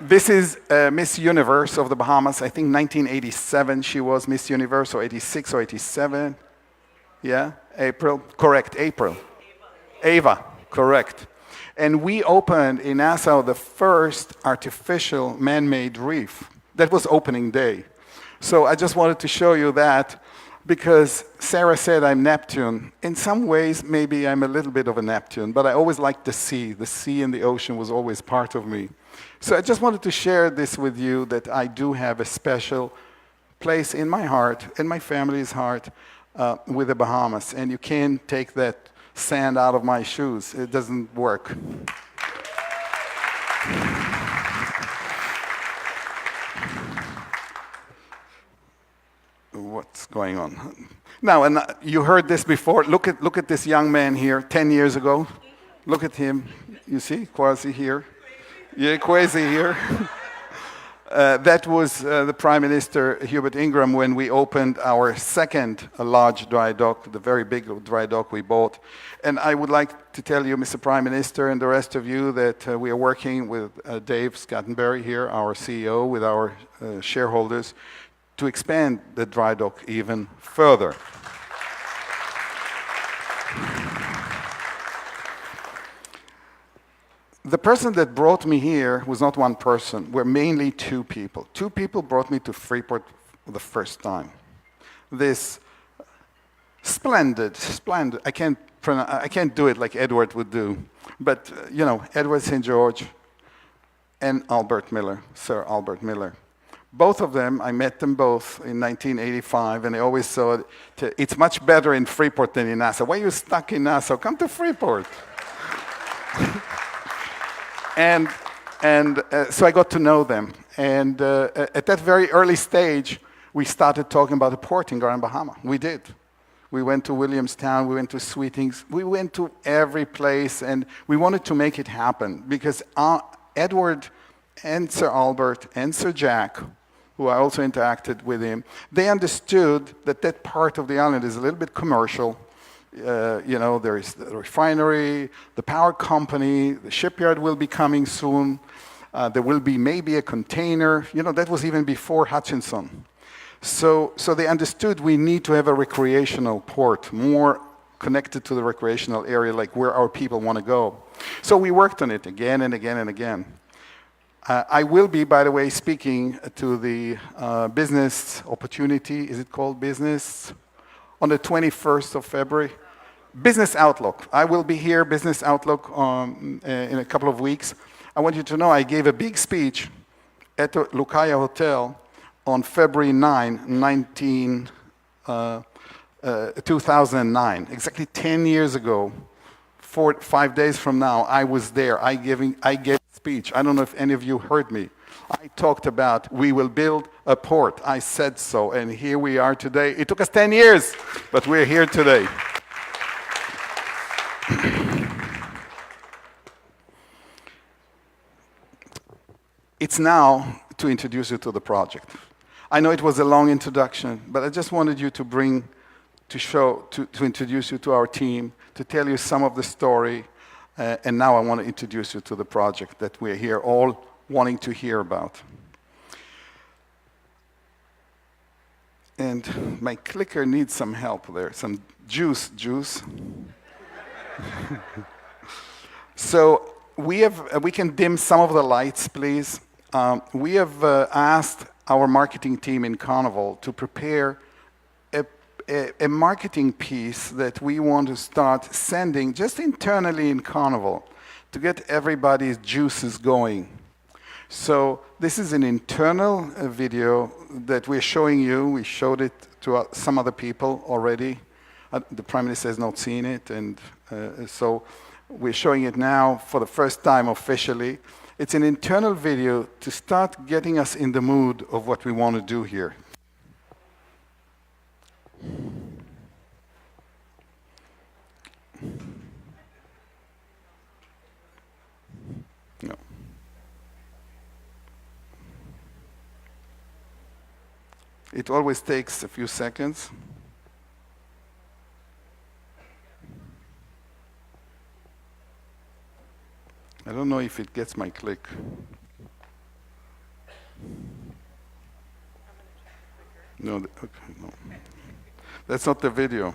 This is Miss Universe of the Bahamas. I think 1987 she was Miss Universe, or 86 or 87. Yeah, April. Correct, April. Ava, correct. And we opened in Nassau the first artificial man-made reef. That was opening day. So I just wanted to show you that because Sarah said I'm Neptune. In some ways, maybe I'm a little bit of a Neptune, but I always liked the sea. The sea and the ocean was always part of me. So I just wanted to share this with you, that I do have a special place in my heart, in my family's heart, with the Bahamas. And you can't take that sand out of my shoes. It doesn't work. What's going on? Now, and you heard this before. Look at this young man here, 10 years ago. Look at him. You see, Kwasi here. Yeah, Kwasi here. That was the Prime Minister, Hubert Ingram, when we opened our second large dry dock, the very big dry dock we bought. And I would like to tell you, Mr. Prime Minister, and the rest of you, that we are working with Dave Scattenberry here, our CEO, with our shareholders, to expand the dry dock even further. The person that brought me here was not one person. We're mainly two people. Two people brought me to Freeport for the first time. This splendid, I can't do it like Edward would do, but Edward St. George and Albert Miller, Sir Albert Miller. Both of them, I met them both in 1985, and they always said, it's much better in Freeport than in Nassau. Why are you stuck in Nassau? Come to Freeport. And so I got to know them. And at that very early stage, we started talking about a port in Grand Bahama. We did. We went to Williamstown, we went to Sweetings, we went to every place, and we wanted to make it happen because Edward and Sir Albert and Sir Jack, who I also interacted with him, they understood that that part of the island is a little bit commercial. There is the refinery, the power company, the shipyard will be coming soon. There will be maybe a container. That was even before Hutchinson. So they understood we need to have a recreational port, more connected to the recreational area, like where our people want to go. So we worked on it again and again and again. I will be, by the way, speaking to the business opportunity, is it called business? On the 21st of February. Business Outlook. I will be here, Business Outlook, in a couple of weeks. I want you to know I gave a big speech at the Lucaya Hotel on February 9, 2009, exactly 10 years ago. 5 days from now, I was there. I gave a speech. I don't know if any of you heard me. I talked about we will build a port. I said so, and here we are today. It took us 10 years, but we're here today. It's now to introduce you to the project. I know it was a long introduction, but I just wanted you to introduce you to our team, to tell you some of the story, and now I want to introduce you to the project that we're here all wanting to hear about. And my clicker needs some help there, some juice. So we can dim some of the lights, please. We have asked our marketing team in Carnival to prepare a marketing piece that we want to start sending just internally in Carnival to get everybody's juices going. So this is an internal video that we're showing you. We showed it to some other people already. The Prime Minister has not seen it, and so we're showing it now for the first time officially. It's an internal video to start getting us in the mood of what we want to do here. No. It always takes a few seconds. I don't know if it gets my click. No, okay, no. That's not the video.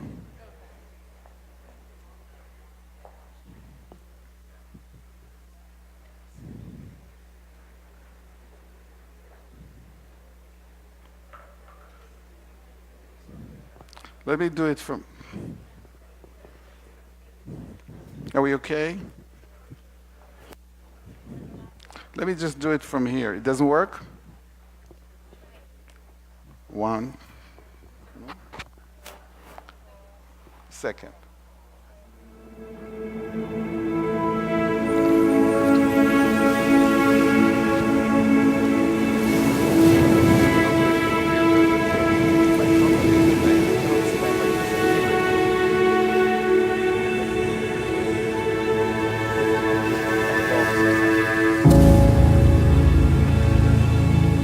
Let me do it from... Are we okay? Let me just do it from here. It doesn't work? 1 second.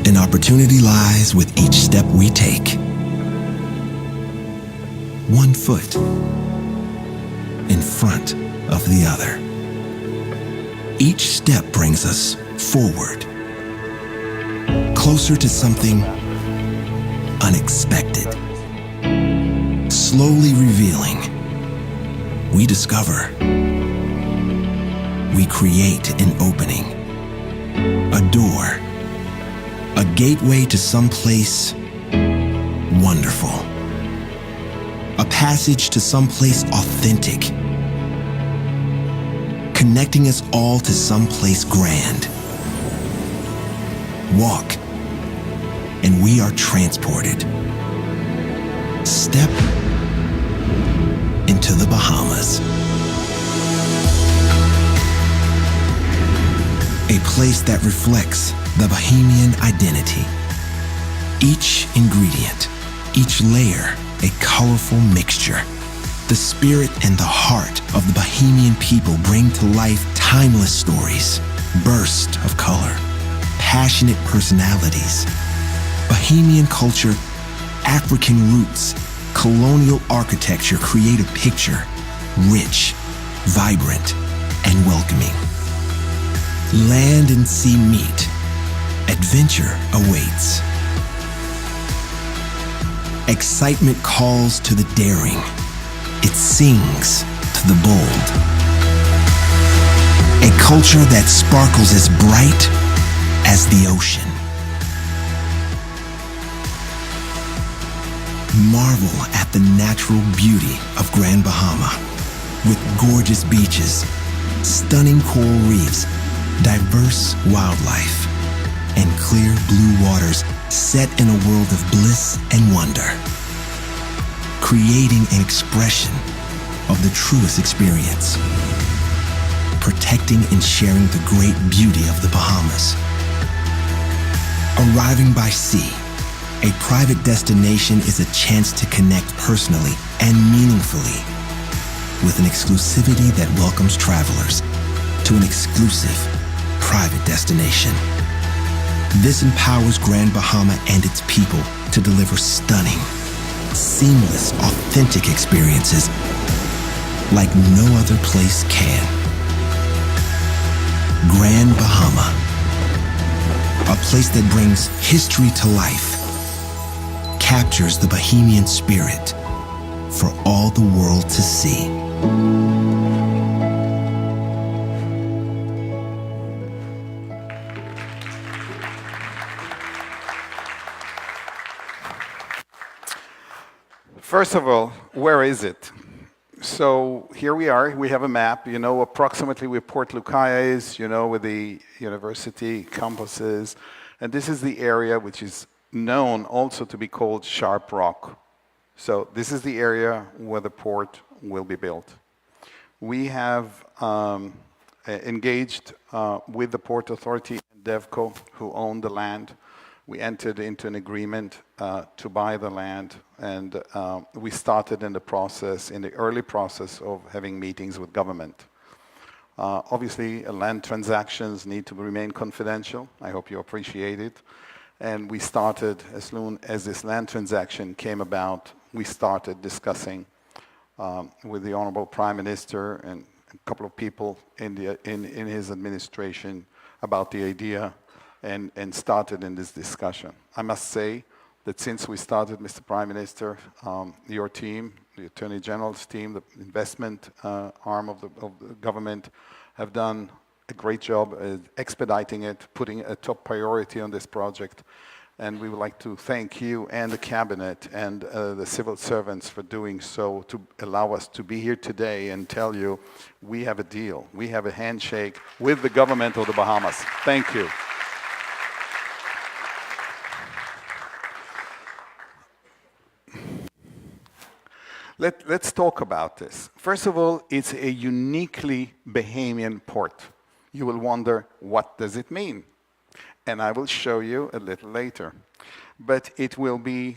An opportunity lies with each step we take. 1 foot in front of the other. Each step brings us forward, closer to something unexpected. Slowly revealing, we discover, we create an opening, a door, a gateway to some place wonderful. A passage to some place authentic. Connecting us all to some place grand. Walk, and we are transported. Step into the Bahamas. A place that reflects the Bahamian identity. Each ingredient, each layer, a colorful mixture. The spirit and the heart of the Bahamian people bring to life timeless stories, bursts of color, passionate personalities, Bahamian culture, African roots, colonial architecture create a picture rich, vibrant, and welcoming. Land and sea meet. Adventure awaits. Excitement calls to the daring. It sings to the bold. A culture that sparkles as bright as the ocean. Marvel at the natural beauty of Grand Bahama, with gorgeous beaches, stunning coral reefs, diverse wildlife, and clear blue waters set in a world of bliss and wonder, creating an expression of the truest experience, protecting and sharing the great beauty of the Bahamas. Arriving by sea, a private destination is a chance to connect personally and meaningfully with an exclusivity that welcomes travelers to an exclusive private destination. This empowers Grand Bahama and its people to deliver stunning, seamless, authentic experiences like no other place can. Grand Bahama, a place that brings history to life, captures the Bahamian spirit for all the world to see. First of all, where is it? So here we are. We have a map. You know approximately where Port Lucaya is, you know, where the university campus is. And this is the area which is known also to be called Sharp Rock. So this is the area where the port will be built. We have engaged with the Port Authority and DevCo, who own the land. We entered into an agreement to buy the land, and we started in the early process of having meetings with government. Obviously, land transactions need to remain confidential. I hope you appreciate it. And we started, as soon as this land transaction came about, we started discussing with the Honorable Prime Minister and a couple of people in his administration about the idea, and started in this discussion. I must say that since we started, Mr. Prime Minister, your team, the Attorney General's team, the investment arm of the government, have done a great job expediting it, putting a top priority on this project. And we would like to thank you and the Cabinet and the civil servants for doing so, to allow us to be here today and tell you we have a deal. We have a handshake with the government of the Bahamas. Thank you. Let's talk about this. First of all, it's a uniquely Bahamian port. You will wonder, what does it mean? And I will show you a little later. But it will be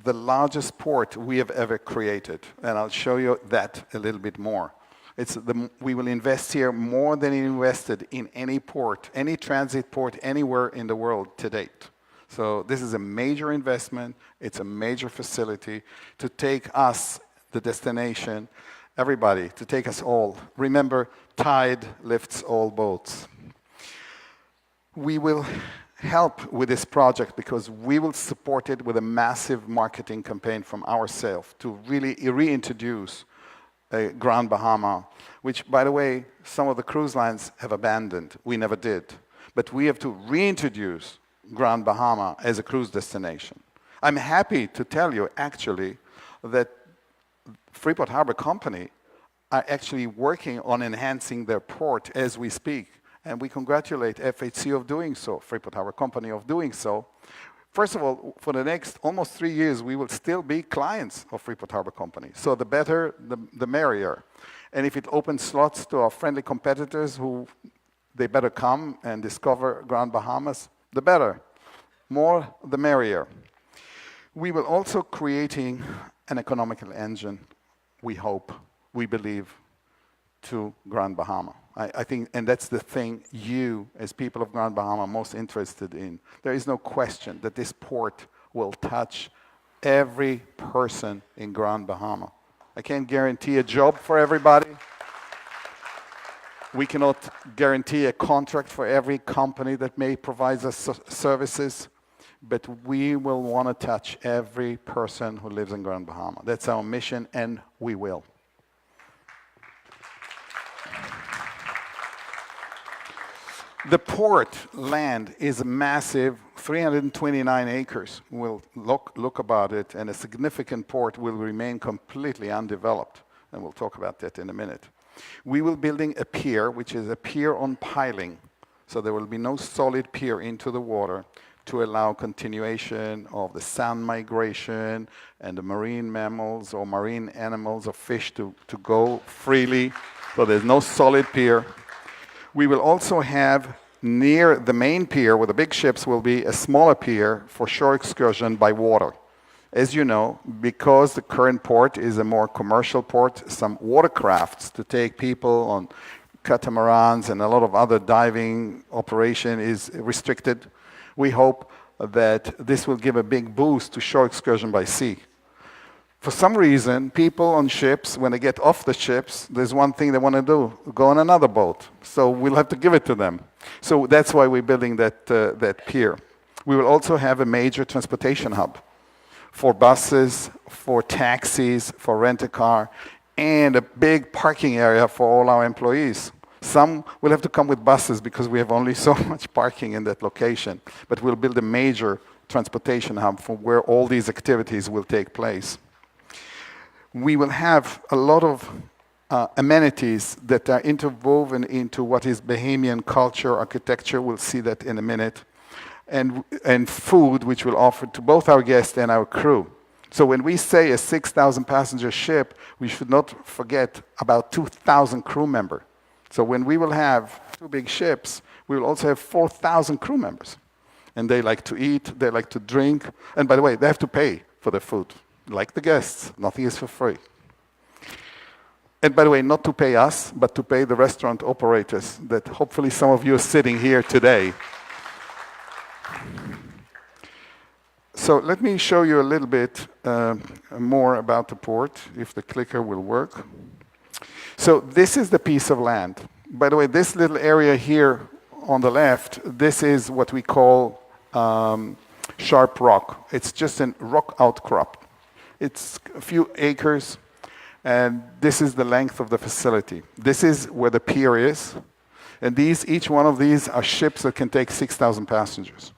the largest port we have ever created. And I'll show you that a little bit more. We will invest here more than invested in any port, any transit port anywhere in the world to date. So this is a major investment. It's a major facility to take us, the destination, everybody, to take us all. Remember, tide lifts all boats. We will help with this project because we will support it with a massive marketing campaign from ourselves to really reintroduce Grand Bahama, which, by the way, some of the cruise lines have abandoned. We never did. But we have to reintroduce Grand Bahama as a cruise destination. I'm happy to tell you, actually, that Freeport Harbor Company are actually working on enhancing their port as we speak. And we congratulate FHC of doing so, Freeport Harbor Company of doing so. First of all, for the next almost 3 years, we will still be clients of Freeport Harbor Company. So the better, the merrier. And if it opens slots to our friendly competitors, who they better come and discover Grand Bahamas, the better. More, the merrier. We will also creating an economical engine, we hope, we believe, to Grand Bahama. I think, and that's the thing you, as people of Grand Bahama, are most interested in. There is no question that this port will touch every person in Grand Bahama. I can't guarantee a job for everybody. We cannot guarantee a contract for every company that may provide us services, but we will want to touch every person who lives in Grand Bahama. That's our mission, and we will. The port land is massive, 329 acres. We'll look about it, and a significant port will remain completely undeveloped, and we'll talk about that in a minute. We will be building a pier, which is a pier on piling, so there will be no solid pier into the water to allow continuation of the sound migration and the marine mammals or marine animals or fish to go freely, so there's no solid pier. We will also have near the main pier where the big ships will be a smaller pier for shore excursion by water. As you know, because the current port is a more commercial port, some watercrafts to take people on catamarans and a lot of other diving operation is restricted. We hope that this will give a big boost to shore excursion by sea. For some reason, people on ships, when they get off the ships, there's one thing they want to do, go on another boat. So we'll have to give it to them. So that's why we're building that pier. We will also have a major transportation hub for buses, for taxis, for rent-a-car, and a big parking area for all our employees. Some will have to come with buses because we have only so much parking in that location. But we'll build a major transportation hub for where all these activities will take place. We will have a lot of amenities that are interwoven into what is Bahamian culture, architecture. We'll see that in a minute. And food, which we'll offer to both our guests and our crew. So when we say a 6,000 passenger ship, we should not forget about 2,000 crew members. So when we will have 2 big ships, we will also have 4,000 crew members. And they like to eat, they like to drink. And by the way, they have to pay for their food. Like the guests, nothing is for free. And by the way, not to pay us, but to pay the restaurant operators that hopefully some of you are sitting here today. So let me show you a little bit more about the port, if the clicker will work. So this is the piece of land. By the way, this little area here on the left, this is what we call sharp rock. It's just a rock outcrop. It's a few acres, and this is the length of the facility. This is where the pier is, and each one of these are ships that can take 6,000 passengers.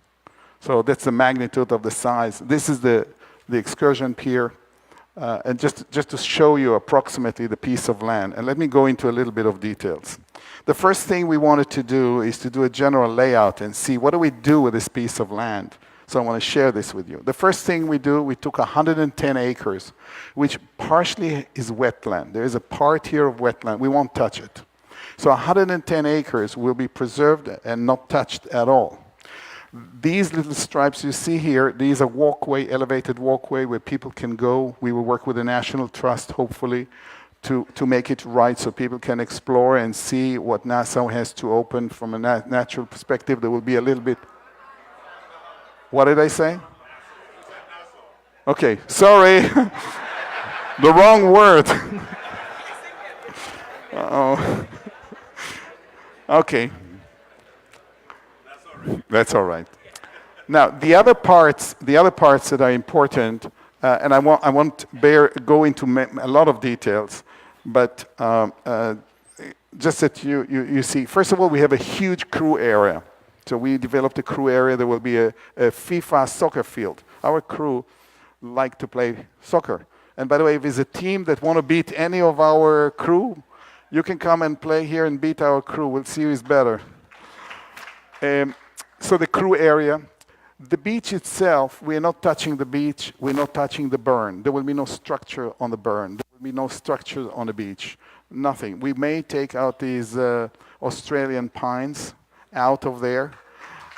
So that's the magnitude of the size. This is the excursion pier, and just to show you approximately the piece of land. And let me go into a little bit of details. The first thing we wanted to do is to do a general layout and see what do we do with this piece of land. So I want to share this with you. The first thing we do, we took 110 acres, which partially is wetland. There is a part here of wetland. We won't touch it. So 110 acres will be preserved and not touched at all. These little stripes you see here, these are elevated walkway where people can go. We will work with the National Trust, hopefully, to make it right so people can explore and see what Nassau has to open from a natural perspective. There will be a little bit... What did I say? Okay, sorry. The wrong word. Uh-oh. Okay. That's all right. Now, the other parts that are important, and I won't go into a lot of details, but just that you see, first of all, we have a huge crew area. So we developed a crew area. There will be a FIFA soccer field. Our crew like to play soccer. And by the way, if there's a team that want to beat any of our crew, you can come and play here and beat our crew. We'll see who is better. So the crew area. The beach itself, we are not touching the beach. We're not touching the burn. There will be no structure on the burn. There will be no structure on the beach. Nothing. We may take out these Australian pines out of there,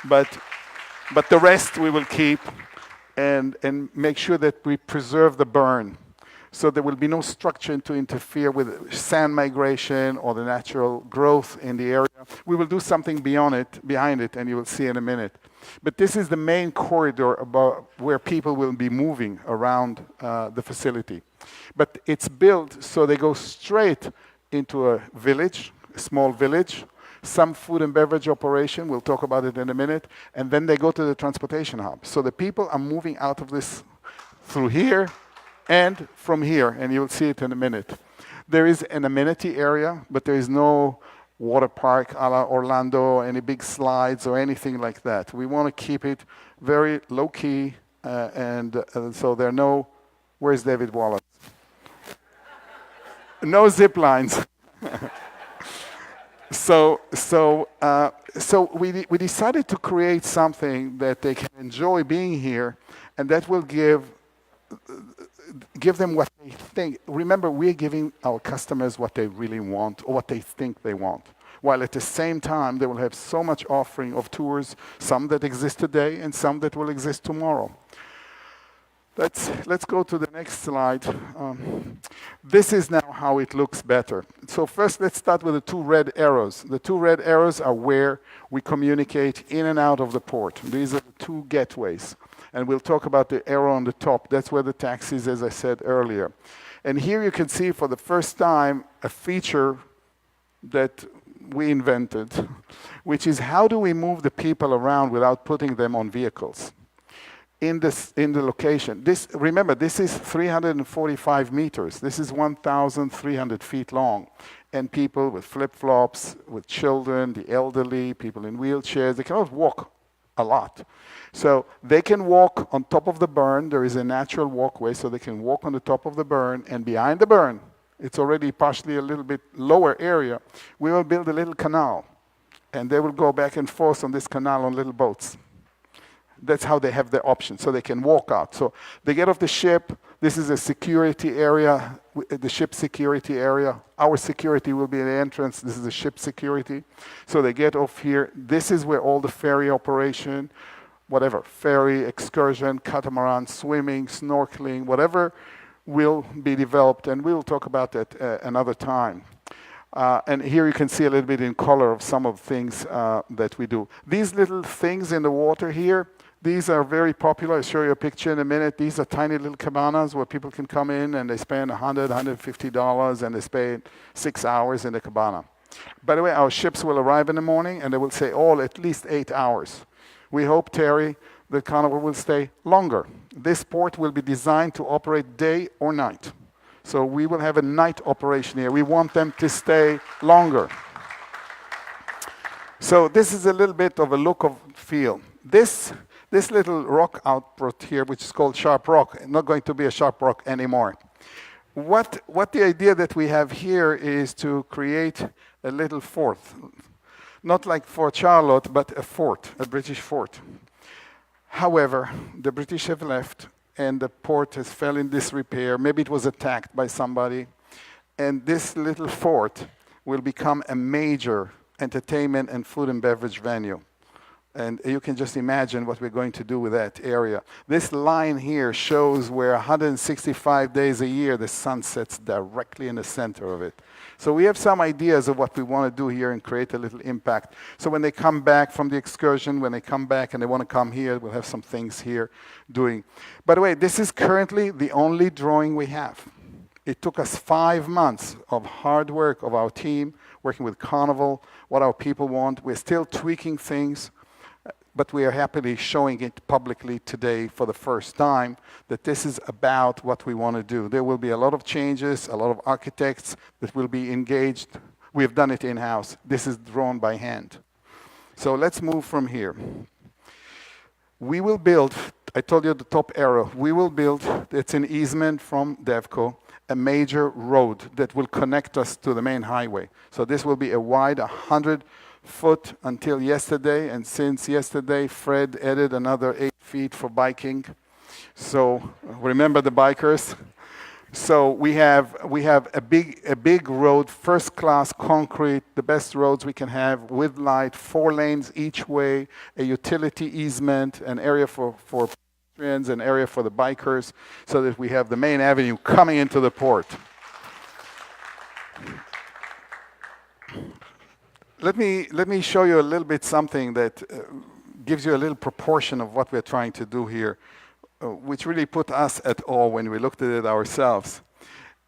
but the rest we will keep and make sure that we preserve the burn. So there will be no structure to interfere with sand migration or the natural growth in the area. We will do something behind it, and you will see in a minute. But this is the main corridor about where people will be moving around the facility. But it's built so they go straight into a village, a small village, some food and beverage operation, we'll talk about it in a minute, and then they go to the transportation hub. So the people are moving out of this through here and from here, and you'll see it in a minute. There is an amenity area, but there is no water park a la Orlando, any big slides or anything like that. We want to keep it very low-key, so there are no... Where's David Wallace? No zip lines. So we decided to create something that they can enjoy being here, and that will give them what they think. Remember, we're giving our customers what they really want or what they think they want, while at the same time they will have so much offering of tours, some that exist today and some that will exist tomorrow. Let's go to the next slide. This is now how it looks better. So first, let's start with the two red arrows. The two red arrows are where we communicate in and out of the port. These are the two gateways. And we'll talk about the arrow on the top. That's where the taxis, as I said earlier. And here you can see for the first time a feature that we invented, which is how do we move the people around without putting them on vehicles in the location. Remember, this is 345 meters. This is 1,300 feet long. And people with flip-flops, with children, the elderly, people in wheelchairs, they cannot walk a lot. So they can walk on top of the burn. There is a natural walkway, so they can walk on the top of the burn. And behind the burn, it's already partially a little bit lower area, we will build a little canal. And they will go back and forth on this canal on little boats. That's how they have the option, so they can walk out. So they get off the ship. This is a security area, the ship security area. Our security will be at the entrance. This is the ship security. So they get off here. This is where all the ferry operation, whatever, ferry, excursion, catamaran, swimming, snorkeling, whatever will be developed. And we will talk about that another time. And here you can see a little bit in color of some of the things that we do. These little things in the water here, these are very popular. I'll show you a picture in a minute. These are tiny little cabanas where people can come in and they spend $100, $150 and they spend 6 hours in the cabana. By the way, our ships will arrive in the morning and they will stay all at least 8 hours. We hope, Terry, the Carnival will stay longer. This port will be designed to operate day or night. So we will have a night operation here. We want them to stay longer. So this is a little bit of a look of feel. This little rock output here, which is called Sharp Rock, not going to be a Sharp Rock anymore. What the idea that we have here is to create a little fort. Not like Fort Charlotte, but a fort, a British fort. However, the British have left and the port has fell in disrepair. Maybe it was attacked by somebody. And this little fort will become a major entertainment and food and beverage venue. And you can just imagine what we're going to do with that area. This line here shows where 165 days a year the sun sets directly in the center of it. So we have some ideas of what we want to do here and create a little impact. So when they come back from the excursion, when they come back and they want to come here, we'll have some things here doing. By the way, this is currently the only drawing we have. It took us 5 months of hard work of our team, working with Carnival, what our people want. We're still tweaking things. But we are happily showing it publicly today for the first time that this is about what we want to do. There will be a lot of changes, a lot of architects that will be engaged. We have done it in-house. This is drawn by hand. So let's move from here. We will build, I told you the top arrow, we will build, it's an easement from DevCo, a major road that will connect us to the main highway. So this will be a wide 100-foot until yesterday, and since yesterday, Fred added another 8 feet for biking. So remember the bikers. So we have a big road, first-class concrete, the best roads we can have with light, 4 lanes each way, a utility easement, an area for pedestrians, an area for the bikers, so that we have the main avenue coming into the port. Let me show you a little bit something that gives you a little proportion of what we're trying to do here, which really put us at awe when we looked at it ourselves.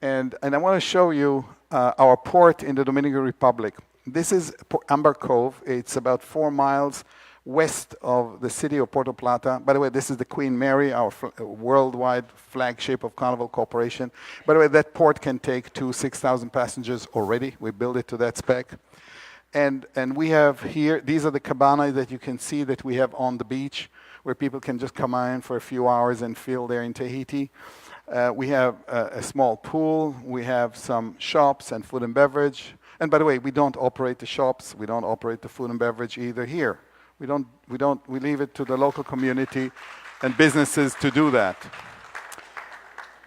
And I want to show you our port in the Dominican Republic. This is Amber Cove. It's about 4 miles west of the city of Puerto Plata. By the way, this is the Queen Mary, our worldwide flagship of Carnival Corporation. By the way, that port can take 6,000 passengers already. We built it to that spec. And we have here, these are the cabanas that you can see that we have on the beach, where people can just come in for a few hours and feel they're in Tahiti. We have a small pool. We have some shops and food and beverage. And by the way, we don't operate the shops. We don't operate the food and beverage either here. We leave it to the local community and businesses to do that.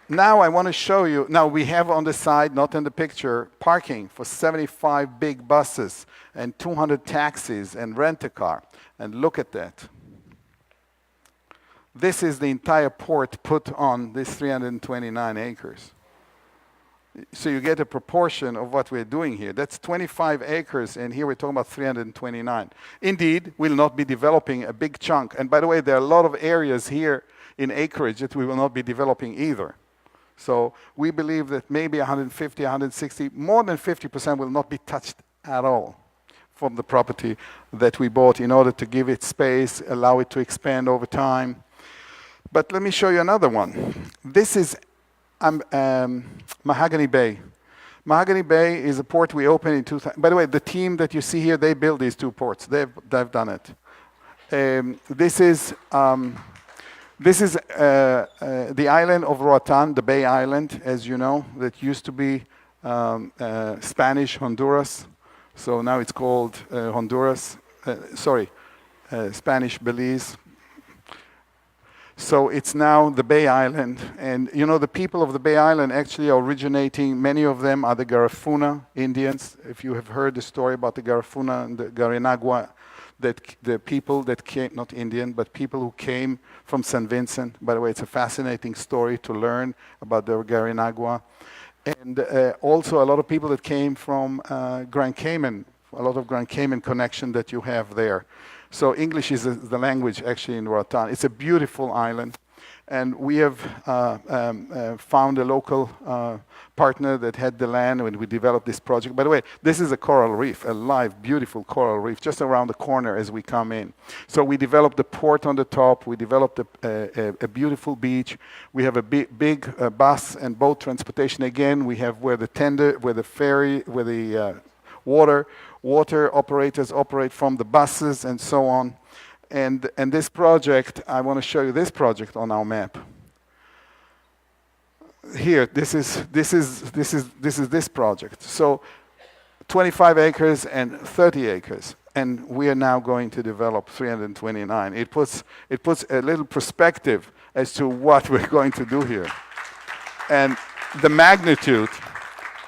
Now I want to show you, now we have on the side, not in the picture, parking for 75 big buses and 200 taxis and rent-a-car. And look at that. This is the entire port put on this 329 acres. So you get a proportion of what we're doing here. That's 25 acres, and here we're talking about 329. Indeed, we'll not be developing a big chunk. And by the way, there are a lot of areas here in acreage that we will not be developing either. So we believe that maybe 150, 160, more than 50% will not be touched at all from the property that we bought in order to give it space, allow it to expand over time. But let me show you another one. This is Mahogany Bay. Mahogany Bay is a port we opened in 2000. By the way, the team that you see here, they built these 2 ports. They've done it. This is the island of Roatan, the Bay Island, as you know, that used to be Spanish Honduras. So now it's called Honduras. Spanish Belize. So it's now the Bay Island. And you know, the people of the Bay Island actually are originating, many of them are the Garifuna Indians. If you have heard the story about the Garifuna and the Garinagua, that the people that came, not Indian, but people who came from St. Vincent. By the way, it's a fascinating story to learn about the Garinagua. And also a lot of people that came from Grand Cayman, a lot of Grand Cayman connection that you have there. So English is the language actually in Roatan. It's a beautiful island. And we have found a local partner that had the land when we developed this project. By the way, this is a coral reef, a live, beautiful coral reef, just around the corner as we come in. So we developed the port on the top. We developed a beautiful beach. We have a big bus and boat transportation. Again, we have where the ferry, where the water operators operate from the buses and so on. And this project, I want to show you this project on our map. Here, this is this project. So 25 acres and 30 acres. And we are now going to develop 329. It puts a little perspective as to what we're going to do here. And the magnitude,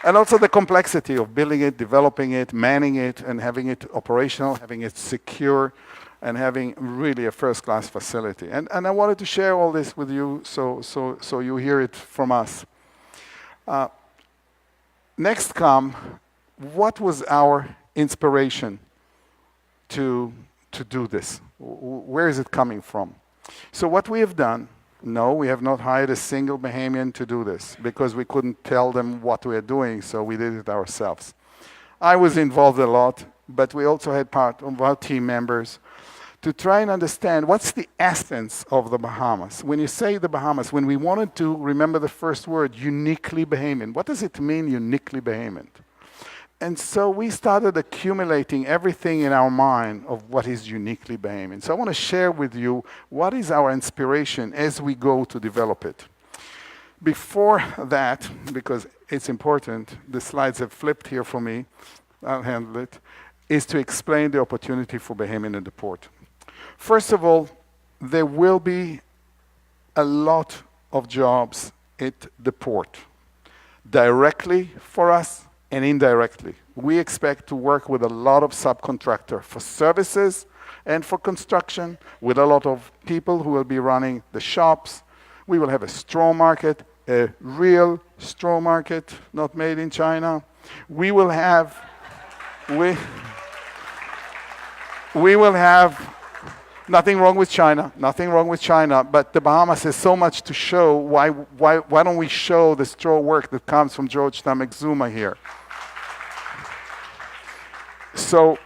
and also the complexity of building it, developing it, manning it, and having it operational, having it secure, and having really a first-class facility. And I wanted to share all this with you so you hear it from us. Next what was our inspiration to do this? Where is it coming from? So what we have done, no, we have not hired a single Bahamian to do this because we couldn't tell them what we are doing, so we did it ourselves. I was involved a lot, but we also had part of our team members to try and understand what's the essence of the Bahamas. When you say the Bahamas, when we wanted to remember the first word, uniquely Bahamian, what does it mean, uniquely Bahamian? And so we started accumulating everything in our mind of what is uniquely Bahamian. So I want to share with you what is our inspiration as we go to develop it. Before that, because it's important, the slides have flipped here for me, I'll handle it, is to explain the opportunity for Bahamian in the port. First of all, there will be a lot of jobs at the port, directly for us and indirectly. We expect to work with a lot of subcontractors for services and for construction, with a lot of people who will be running the shops. We will have a straw market, a real straw market, not made in China. We will have, we will have, nothing wrong with China, nothing wrong with China, but the Bahamas has so much to show. Why don't we show the straw work that comes from Georgetown Exuma here? So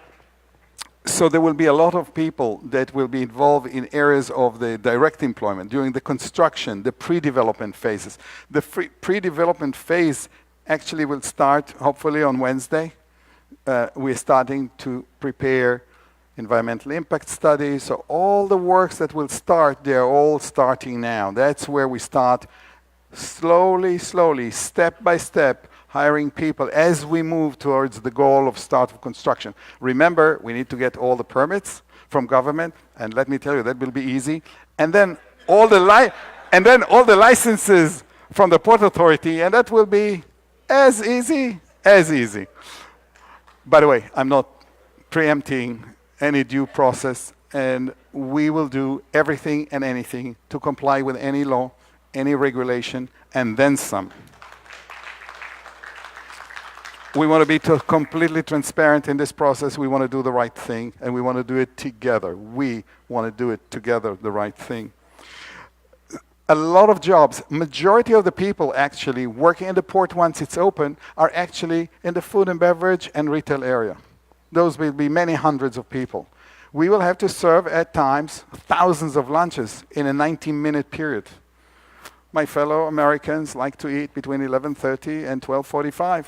there will be a lot of people that will be involved in areas of the direct employment, during the construction, the pre-development phases. The pre-development phase actually will start hopefully on Wednesday. We're starting to prepare environmental impact studies. So all the works that will start, they're all starting now. That's where we start slowly, step by step, hiring people as we move towards the goal of start of construction. Remember, we need to get all the permits from government, and let me tell you, that will be easy. And then all the licenses from the Port Authority, and that will be as easy as easy. By the way, I'm not preempting any due process, and we will do everything and anything to comply with any law, any regulation, and then some. We want to be completely transparent in this process. We want to do the right thing, and we want to do it together. We want to do it together, the right thing. A lot of jobs, majority of the people actually working in the port once it's open are actually in the food and beverage and retail area. Those will be many hundreds of people. We will have to serve at times thousands of lunches in a 19-minute period. My fellow Americans like to eat between 11:30 and 12:45.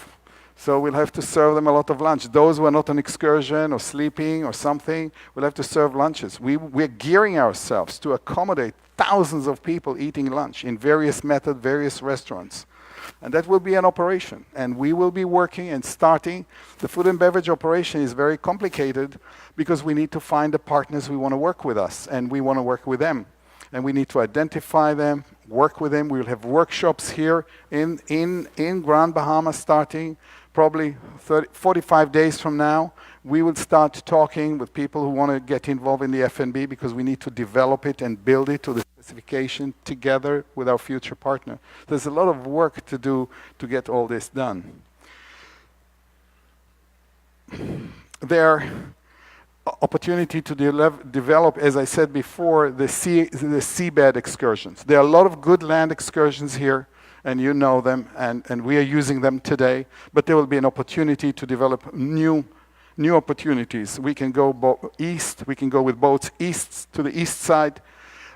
So we'll have to serve them a lot of lunch. Those who are not on excursion or sleeping or something, we'll have to serve lunches. We're gearing ourselves to accommodate thousands of people eating lunch in various methods, various restaurants. And that will be an operation. And we will be working and starting. The food and beverage operation is very complicated because we need to find the partners who want to work with us, and we want to work with them. And we need to identify them, work with them. We will have workshops here in Grand Bahama starting probably 45 days from now. We will start talking with people who want to get involved in the F&B because we need to develop it and build it to the specification together with our future partner. There's a lot of work to do to get all this done. There opportunity to develop, as I said before, the seabed excursions. There are a lot of good land excursions here, and you know them, and we are using them today, but there will be an opportunity to develop new opportunities. We can go east, we can go with boats east to the east side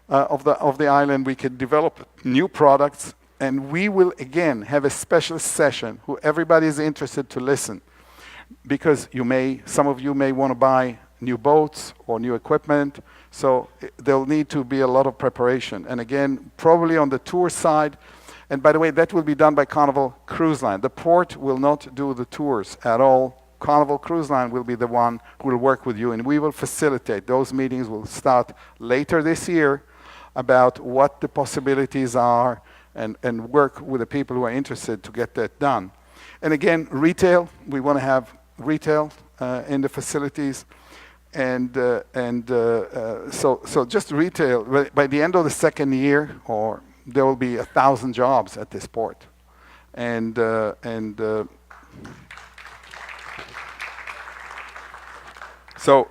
of the island. We can develop new products, and we will again have a special session who everybody is interested to listen, because some of you may want to buy new boats or new equipment, so there'll need to be a lot of preparation. And again, probably on the tour side, and by the way, that will be done by Carnival Cruise Line. The port will not do the tours at all. Carnival Cruise Line will be the one who will work with you, and we will facilitate. Those meetings will start later this year about what the possibilities are, and work with the people who are interested to get that done. And again, retail, we want to have retail in the facilities. So just retail, by the end of the second year, or there will be 1,000 jobs at this port. So,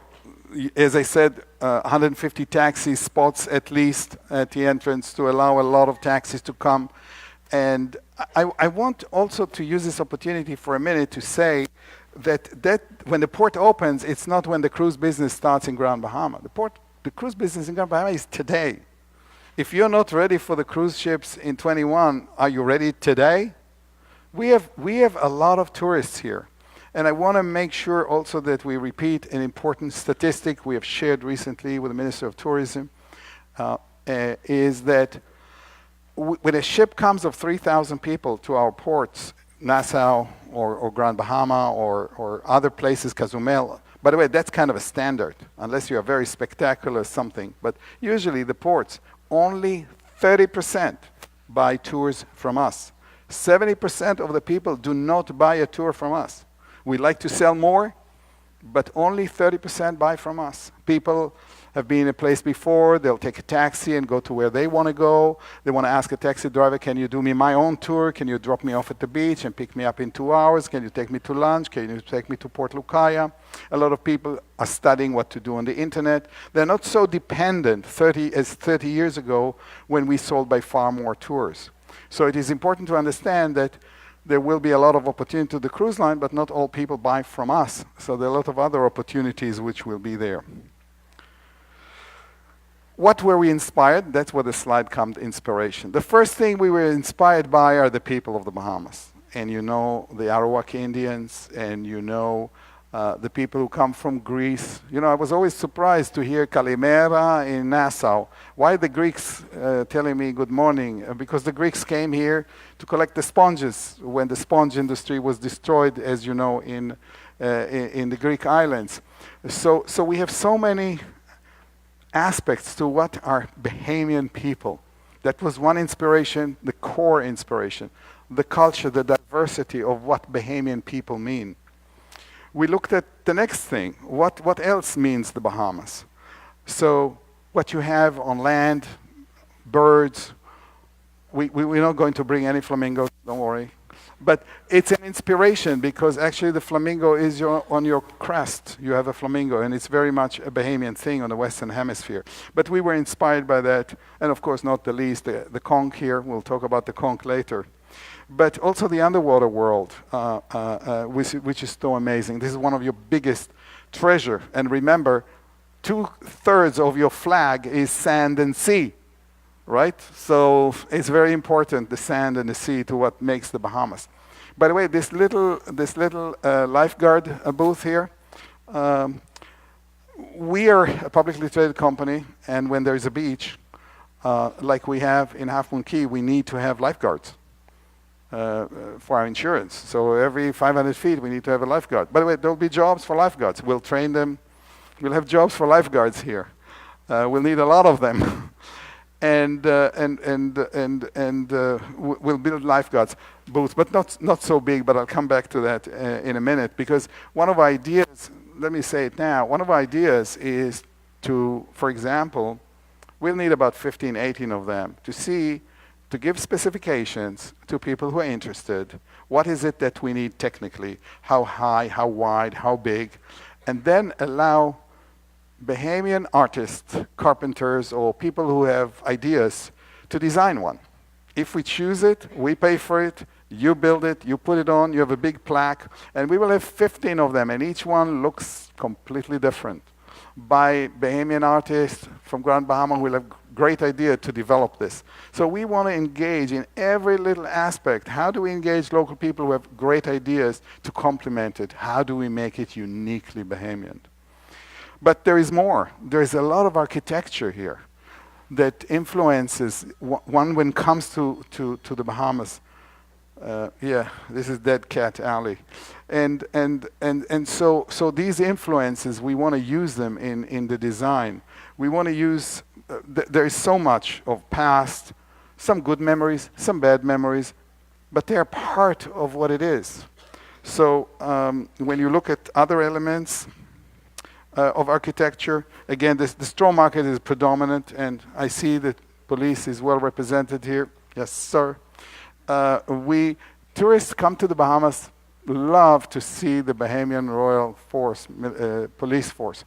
as I said, 150 taxi spots at least at the entrance to allow a lot of taxis to come. And I want also to use this opportunity for a minute to say that when the port opens, it's not when the cruise business starts in Grand Bahama. The cruise business in Grand Bahama is today. If you're not ready for the cruise ships in 21, are you ready today? We have a lot of tourists here. And I want to make sure also that we repeat an important statistic we have shared recently with the Minister of Tourism, is that when a ship comes of 3,000 people to our ports, Nassau or Grand Bahama or other places, Cozumel. By the way, that's kind of a standard, unless you are very spectacular or something. But usually the ports, only 30% buy tours from us. 70% of the people do not buy a tour from us. We like to sell more, but only 30% buy from us. People have been in a place before, they'll take a taxi and go to where they want to go. They want to ask a taxi driver, can you do me my own tour? Can you drop me off at the beach and pick me up in 2 hours? Can you take me to lunch? Can you take me to Port Lucaya? A lot of people are studying what to do on the internet. They're not so dependent 30 years ago when we sold by far more tours. So it is important to understand that there will be a lot of opportunity to the cruise line, but not all people buy from us. So there are a lot of other opportunities which will be there. What were we inspired? That's where the slide comes, inspiration. The first thing we were inspired by are the people of the Bahamas. And you know the Arawak Indians, and you know the people who come from Greece. You know, I was always surprised to hear Kalimera in Nassau. Why the Greeks telling me good morning? Because the Greeks came here to collect the sponges when the sponge industry was destroyed, as you know, in the Greek islands. So we have so many aspects to what are Bahamian people. That was one inspiration, the core inspiration, the culture, the diversity of what Bahamian people mean. We looked at the next thing, what else means the Bahamas? So what you have on land, birds, we're not going to bring any flamingos, don't worry. But it's an inspiration because actually the flamingo is on your crest. You have a flamingo, and it's very much a Bahamian thing on the Western Hemisphere. But we were inspired by that, and of course, not the least, the conch here. We'll talk about the conch later. But also the underwater world, which is so amazing. This is one of your biggest treasure. And remember, 2/3 of your flag is sand and sea. Right? So it's very important, the sand and the sea, to what makes the Bahamas. By the way, this little lifeguard booth here, we are a publicly traded company, and when there's a beach, like we have in Half Moon Cay, we need to have lifeguards for our insurance. So every 500 feet, we need to have a lifeguard. By the way, there'll be jobs for lifeguards. We'll train them. We'll have jobs for lifeguards here. We'll need a lot of them. And we'll build lifeguards booths, but not so big, but I'll come back to that in a minute, because one of our ideas, let me say it now, one of our ideas is to, for example, we'll need about 15, 18 of them to give specifications to people who are interested. What is it that we need technically? How high, how wide, how big? And then allow Bahamian artists, carpenters, or people who have ideas to design one. If we choose it, we pay for it, you build it, you put it on, you have a big plaque, and we will have 15 of them, and each one looks completely different. By Bahamian artists from Grand Bahama who will have great idea to develop this. So we want to engage in every little aspect. How do we engage local people who have great ideas to complement it? How do we make it uniquely Bahamian? But there is more. There is a lot of architecture here that influences one when it comes to the Bahamas. Yeah, this is Dead Cat Alley. And so these influences, we want to use them in the design. We want to use, there is so much of past, some good memories, some bad memories, but they are part of what it is. So when you look at other elements, of architecture. Again, the straw market is predominant, and I see that police is well represented here. Yes, sir. Tourists come to the Bahamas, love to see the Bahamian Royal Force, police force.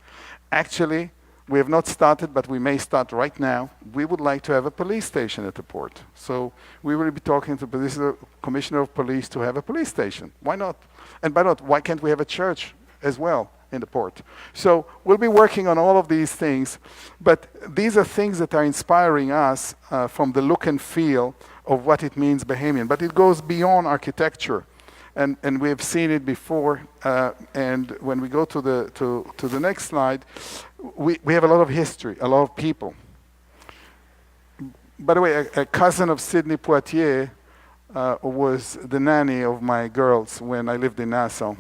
Actually, we have not started, but we may start right now. We would like to have a police station at the port. So we will be talking to the Commissioner of Police to have a police station. Why not? And by not, why can't we have a church as well in the port? So we'll be working on all of these things, but these are things that are inspiring us from the look and feel of what it means Bahamian. But it goes beyond architecture, and we have seen it before. And when we go to the next slide, we have a lot of history, a lot of people. By the way, a cousin of Sidney Poitier was the nanny of my girls when I lived in Nassau.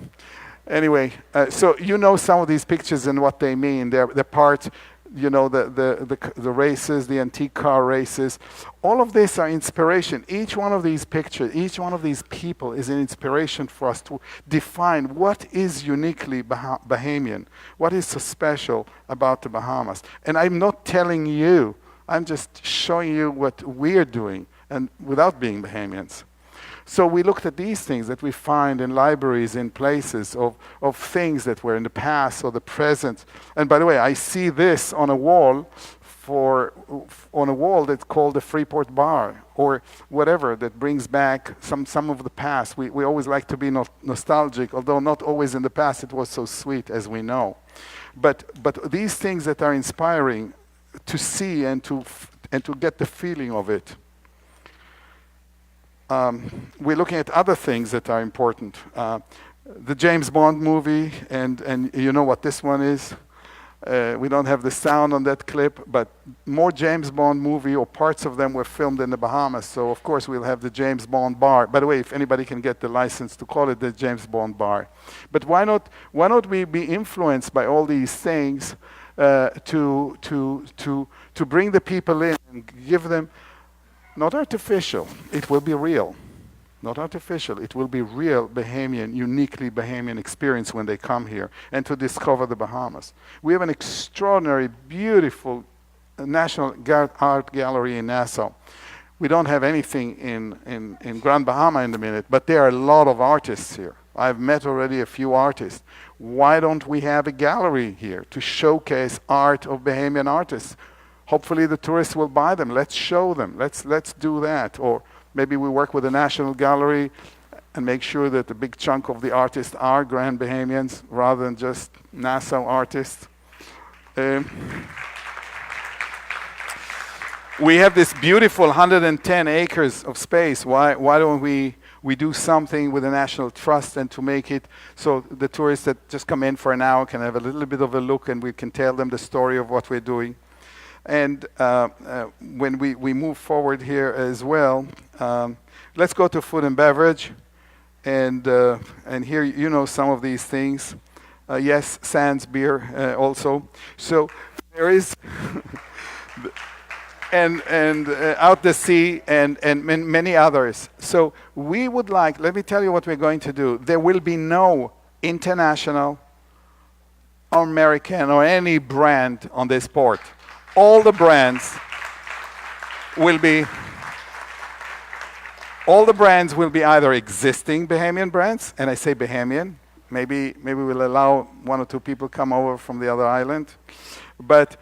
Anyway, so you know some of these pictures and what they mean. They're part. you know, the races, the antique car races. All of this are inspiration. Each one of these pictures, each one of these people is an inspiration for us to define what is uniquely Bahamian, what is so special about the Bahamas. And I'm not telling you, I'm just showing you what we're doing, and without being Bahamians. So we looked at these things that we find in libraries, in places of things that were in the past or the present. And by the way, I see this on a wall that's called the Freeport Bar, or whatever, that brings back some of the past. We always like to be nostalgic, although not always in the past it was so sweet, as we know. But these things that are inspiring to see and to get the feeling of it. We're looking at other things that are important. The James Bond movie, and you know what this one is. We don't have the sound on that clip, but more James Bond movie, or parts of them, were filmed in the Bahamas. So of course we'll have the James Bond bar. By the way, if anybody can get the license to call it the James Bond bar. But why not we be influenced by all these things to bring the people in and give them, not artificial, it will be real. Not artificial, it will be real Bahamian, uniquely Bahamian experience when they come here and to discover the Bahamas. We have an extraordinary, beautiful National Art Gallery in Nassau. We don't have anything in Grand Bahama in the minute, but there are a lot of artists here. I've met already a few artists. Why don't we have a gallery here to showcase art of Bahamian artists? Hopefully the tourists will buy them. Let's show them. Let's do that. Or maybe we work with the National Gallery and make sure that a big chunk of the artists are Grand Bahamians rather than just Nassau artists. We have this beautiful 110 acres of space. Why don't we do something with the National Trust and to make it so the tourists that just come in for an hour can have a little bit of a look, and we can tell them the story of what we're doing. And when we move forward here as well, let's go to food and beverage. And here, you know, some of these things. Yes, Sands beer also. So there is, and Out the Sea and many others. So we would like, let me tell you what we're going to do. There will be no international or American or any brand on this port. All the brands will be either existing Bahamian brands, and I say Bahamian. Maybe we'll allow one or two people come over from the other island. But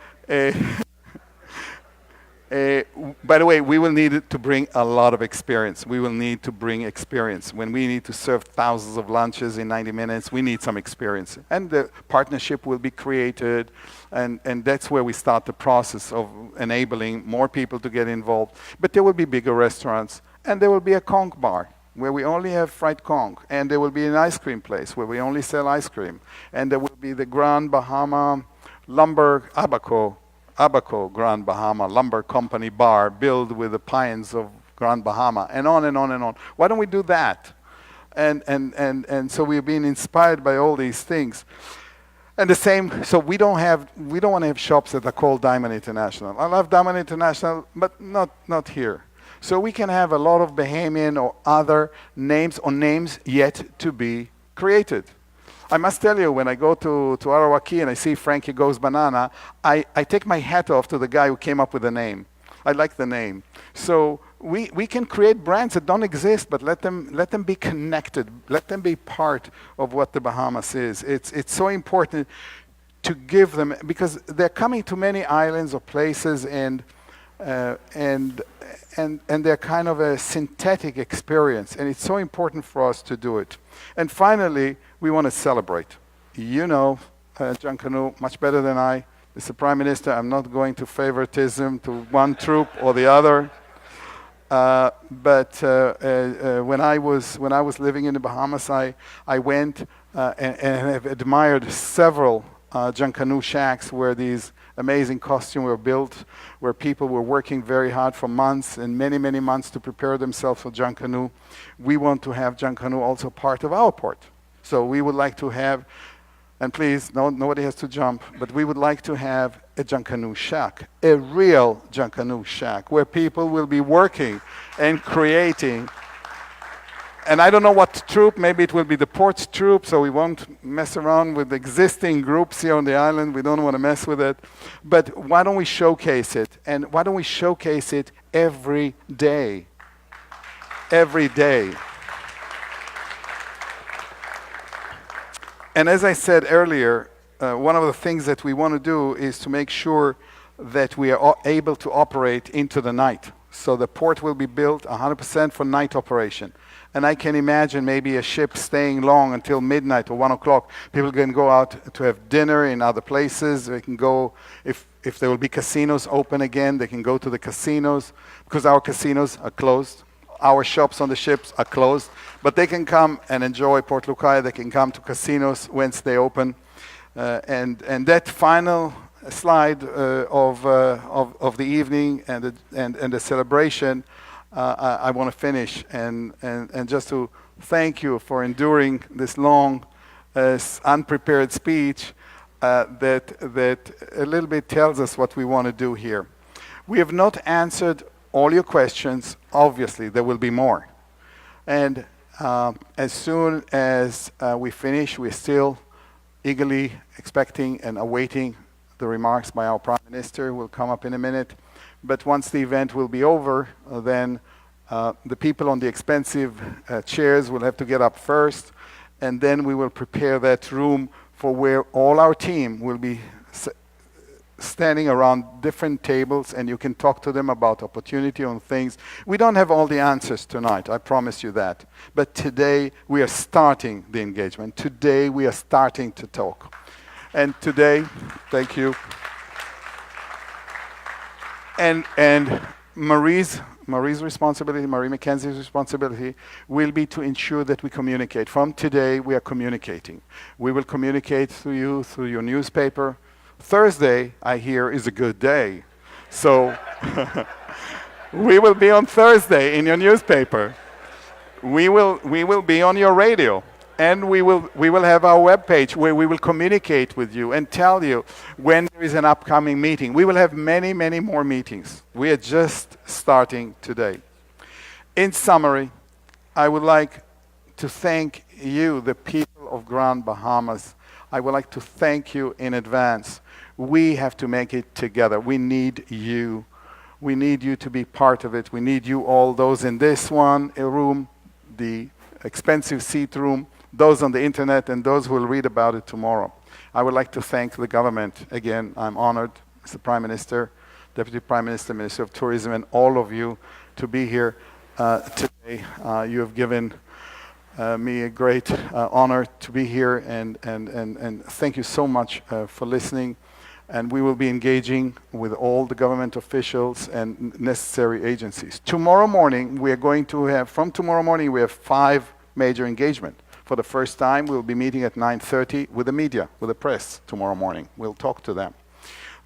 by the way, we will need to bring a lot of experience. We will need to bring experience. When we need to serve thousands of lunches in 90 minutes, we need some experience. And the partnership will be created, and that's where we start the process of enabling more people to get involved. But there will be bigger restaurants, and there will be a conch bar where we only have fried conch, and there will be an ice cream place where we only sell ice cream, and there will be the Grand Bahama Lumber Abaco Grand Bahama Lumber Company bar built with the pines of Grand Bahama, and on and on and on. Why don't we do that? And so we've been inspired by all these things. And the same, so we don't want to have shops that are called Diamond International. I love Diamond International, but not here. So we can have a lot of Bahamian or other names, or names yet to be created. I must tell you, when I go to Arawaki and I see Frankie Goes Banana, I take my hat off to the guy who came up with the name. I like the name. So we can create brands that don't exist, but let them be connected. Let them be part of what the Bahamas is. It's so important to give them, because they're coming to many islands or places, and they're kind of a synthetic experience, and it's so important for us to do it. And finally, we want to celebrate. You know, John Canoe, much better than I. Mr. Prime Minister, I'm not going to favoritism to one troop or the other. But when I was living in the Bahamas, I went and have admired several John Canoe shacks where these amazing costumes were built, where people were working very hard for months and many, many months to prepare themselves for John Canoe. We want to have John Canoe also part of our port. So we would like to have, and please, nobody has to jump, but we would like to have a Junkanoo shack, a real Junkanoo shack, where people will be working and creating. And I don't know what troop, maybe it will be the ports troop, so we won't mess around with existing groups here on the island. We don't want to mess with it. But why don't we showcase it? And why don't we showcase it every day? Every day. And as I said earlier, one of the things that we want to do is to make sure that we are able to operate into the night. So the port will be built 100% for night operation. And I can imagine maybe a ship staying long until midnight or 1 o'clock. People can go out to have dinner in other places. They can go, if there will be casinos open again, they can go to the casinos, because our casinos are closed. Our shops on the ships are closed. But they can come and enjoy Port Lucaia. They can come to casinos once they open. And that final slide of the evening and the celebration, I want to finish and just to thank you for enduring this long, unprepared speech that a little bit tells us what we want to do here. We have not answered all your questions. Obviously, there will be more. And as soon as we finish, we're still eagerly expecting and awaiting the remarks by our Prime Minister, who will come up in a minute. But once the event will be over, then the people on the expensive chairs will have to get up first, and then we will prepare that room for where all our team will be standing around different tables, and you can talk to them about opportunity on things. We don't have all the answers tonight, I promise you that. But today we are starting the engagement. Today we are starting to talk. And today, thank you. And Marie's responsibility, Marie McKenzie's responsibility, will be to ensure that we communicate. From today, we are communicating. We will communicate through you, through your newspaper. Thursday, I hear, is a good day. So we will be on Thursday in your newspaper. We will be on your radio. And we will have our webpage where we will communicate with you and tell you when there is an upcoming meeting. We will have many, many more meetings. We are just starting today. In summary, I would like to thank you, the people of Grand Bahamas. I would like to thank you in advance. We have to make it together. We need you. We need you to be part of it. We need you all, those in this one room, the expensive seat room, those on the internet, and those who will read about it tomorrow. I would like to thank the government. Again, I'm honored, Mr. Prime Minister, Deputy Prime Minister, Minister of Tourism, and all of you to be here today. You have given me a great honor to be here, and thank you so much for listening. And we will be engaging with all the government officials and necessary agencies. Tomorrow morning, we are going to have, from tomorrow morning, we have 5 major engagements. For the first time, we'll be meeting at 9:30 with the media, with the press tomorrow morning. We'll talk to them.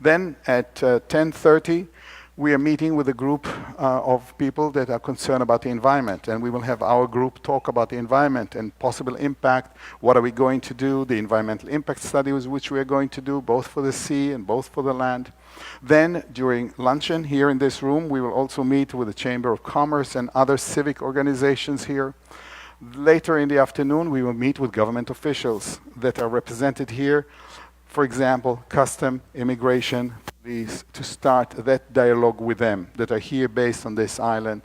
Then at 10:30, we are meeting with a group of people that are concerned about the environment, and we will have our group talk about the environment and possible impact. What are we going to do? The environmental impact studies which we are going to do, both for the sea and both for the land. Then during luncheon here in this room, we will also meet with the Chamber of Commerce and other civic organizations here. Later in the afternoon, we will meet with government officials that are represented here. For example, custom, immigration, police, to start that dialogue with them that are here based on this island.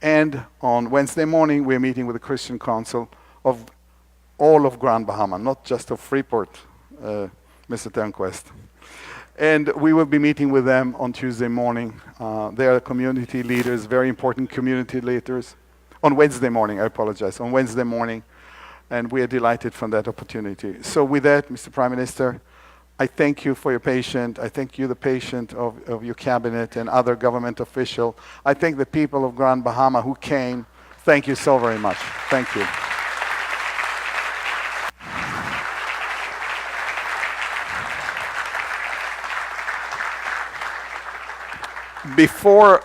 And on Wednesday morning, we're meeting with the Christian Council of all of Grand Bahama, not just of Freeport, Mr. Turnquest. And we will be meeting with them on Tuesday morning. They are community leaders, very important community leaders. On Wednesday morning, I apologize, on Wednesday morning. And we are delighted from that opportunity. So with that, Mr. Prime Minister, I thank you for your patience. I thank you, the patient of your cabinet and other government official. I thank the people of Grand Bahama who came. Thank you so very much. Thank you. Before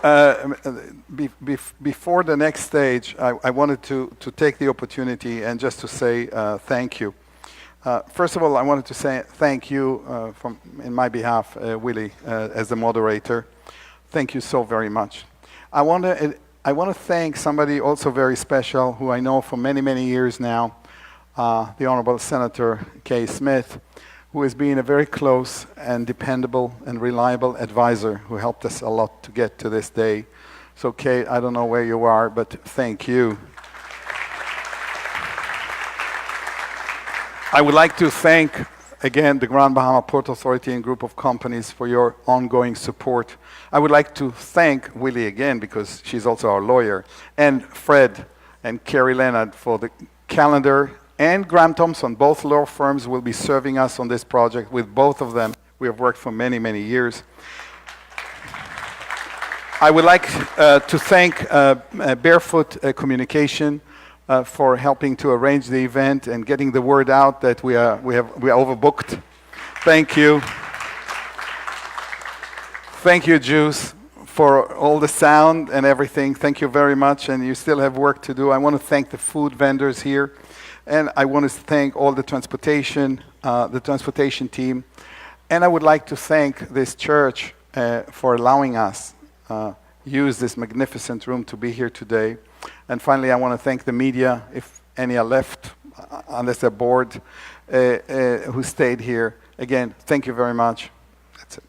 the next stage, I wanted to take the opportunity and just to say thank you. First of all, I wanted to say thank you in my behalf, Willie, as the moderator. Thank you so very much. I want to thank somebody also very special who I know for many, many years now, the Honorable Senator Kay Smith, who has been a very close and dependable and reliable advisor who helped us a lot to get to this day. So Kay, I don't know where you are, but thank you. I would like to thank, again, the Grand Bahama Port Authority and group of companies for your ongoing support. I would like to thank Willie again, because she's also our lawyer, and Fred and Carrie Leonard for the calendar, and Graham Thompson. Both law firms will be serving us on this project. With both of them, we have worked for many, many years. I would like to thank Barefoot Communication for helping to arrange the event and getting the word out that we are overbooked. Thank you. Thank you, Juice, for all the sound and everything. Thank you very much, and you still have work to do. I want to thank the food vendors here, and I want to thank all the transportation team, and I would like to thank this church for allowing us use this magnificent room to be here today. And finally, I want to thank the media, if any are left, unless they're bored, who stayed here. Again, thank you very much. That's it.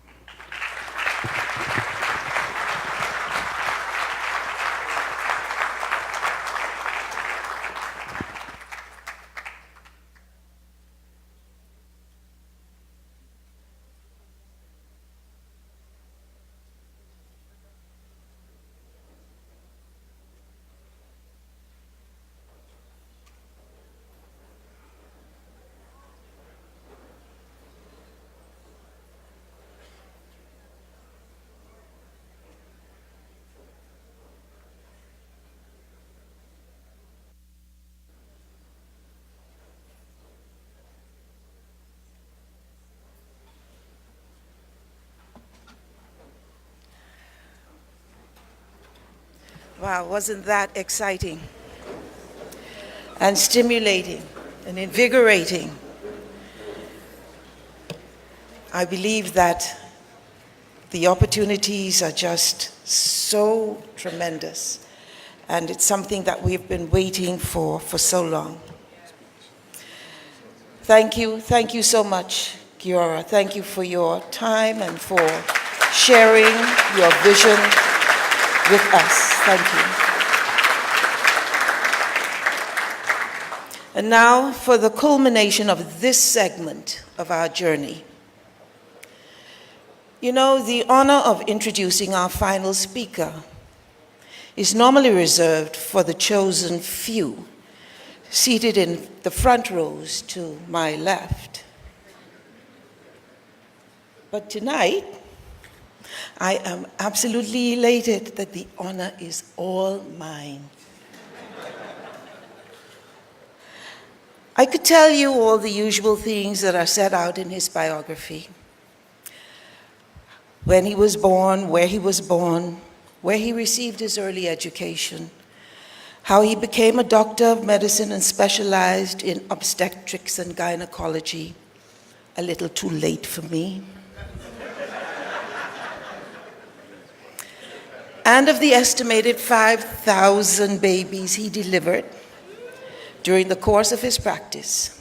Wow, wasn't that exciting and stimulating and invigorating? I believe that the opportunities are just so tremendous, and it's something that we've been waiting for so long. Thank you so much, Giora. Thank you for your time and for sharing your vision with us. Thank you. And now for the culmination of this segment of our journey. You know, the honor of introducing our final speaker is normally reserved for the chosen few, seated in the front rows to my left. But tonight, I am absolutely elated that the honor is all mine. I could tell you all the usual things that are set out in his biography. When he was born, where he was born, where he received his early education, how he became a doctor of medicine and specialized in obstetrics and gynecology. A little too late for me. And of the estimated 5,000 babies he delivered during the course of his practice.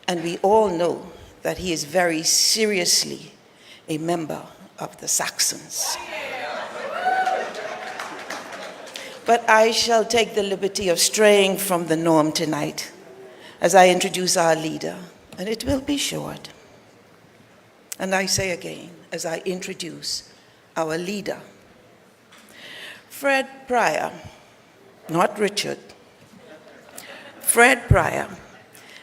And we all know that he is very seriously a member of the Saxons. But I shall take the liberty of straying from the norm tonight as I introduce our leader, and it will be short. And I say again, as I introduce our leader, Fred Pryor, not Richard. Fred Pryor,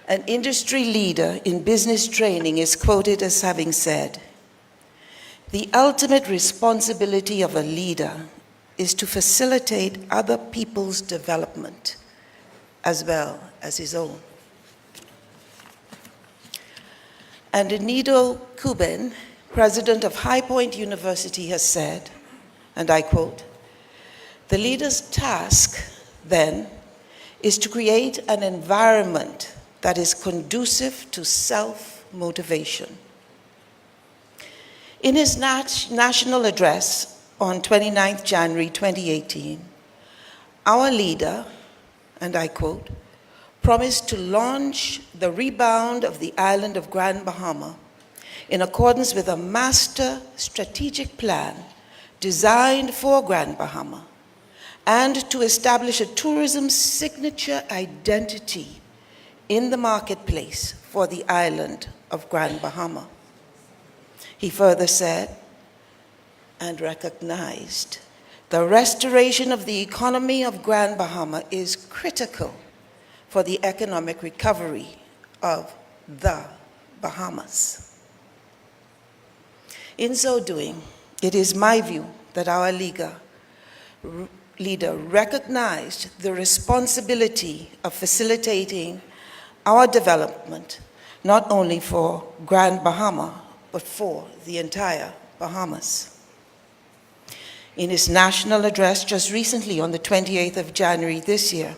an industry leader in business training, is quoted as having said, "The ultimate responsibility of a leader is to facilitate other people's development as well as his own." And Inido Kuben, president of High Point University, has said, and I quote, "The leader's task, then, is to create an environment that is conducive to self-motivation. In his national address on 29 January 2018, our leader, and I quote, promised to launch the rebound of the island of Grand Bahama in accordance with a master strategic plan designed for Grand Bahama, and to establish a tourism signature identity in the marketplace for the island of Grand Bahama. He further said and recognized the restoration of the economy of Grand Bahama is critical for the economic recovery of the Bahamas. In so doing, it is my view that our leader recognized the responsibility of facilitating our development, not only for Grand Bahama, but for the entire Bahamas. In his national address just recently on the 28th of January this year,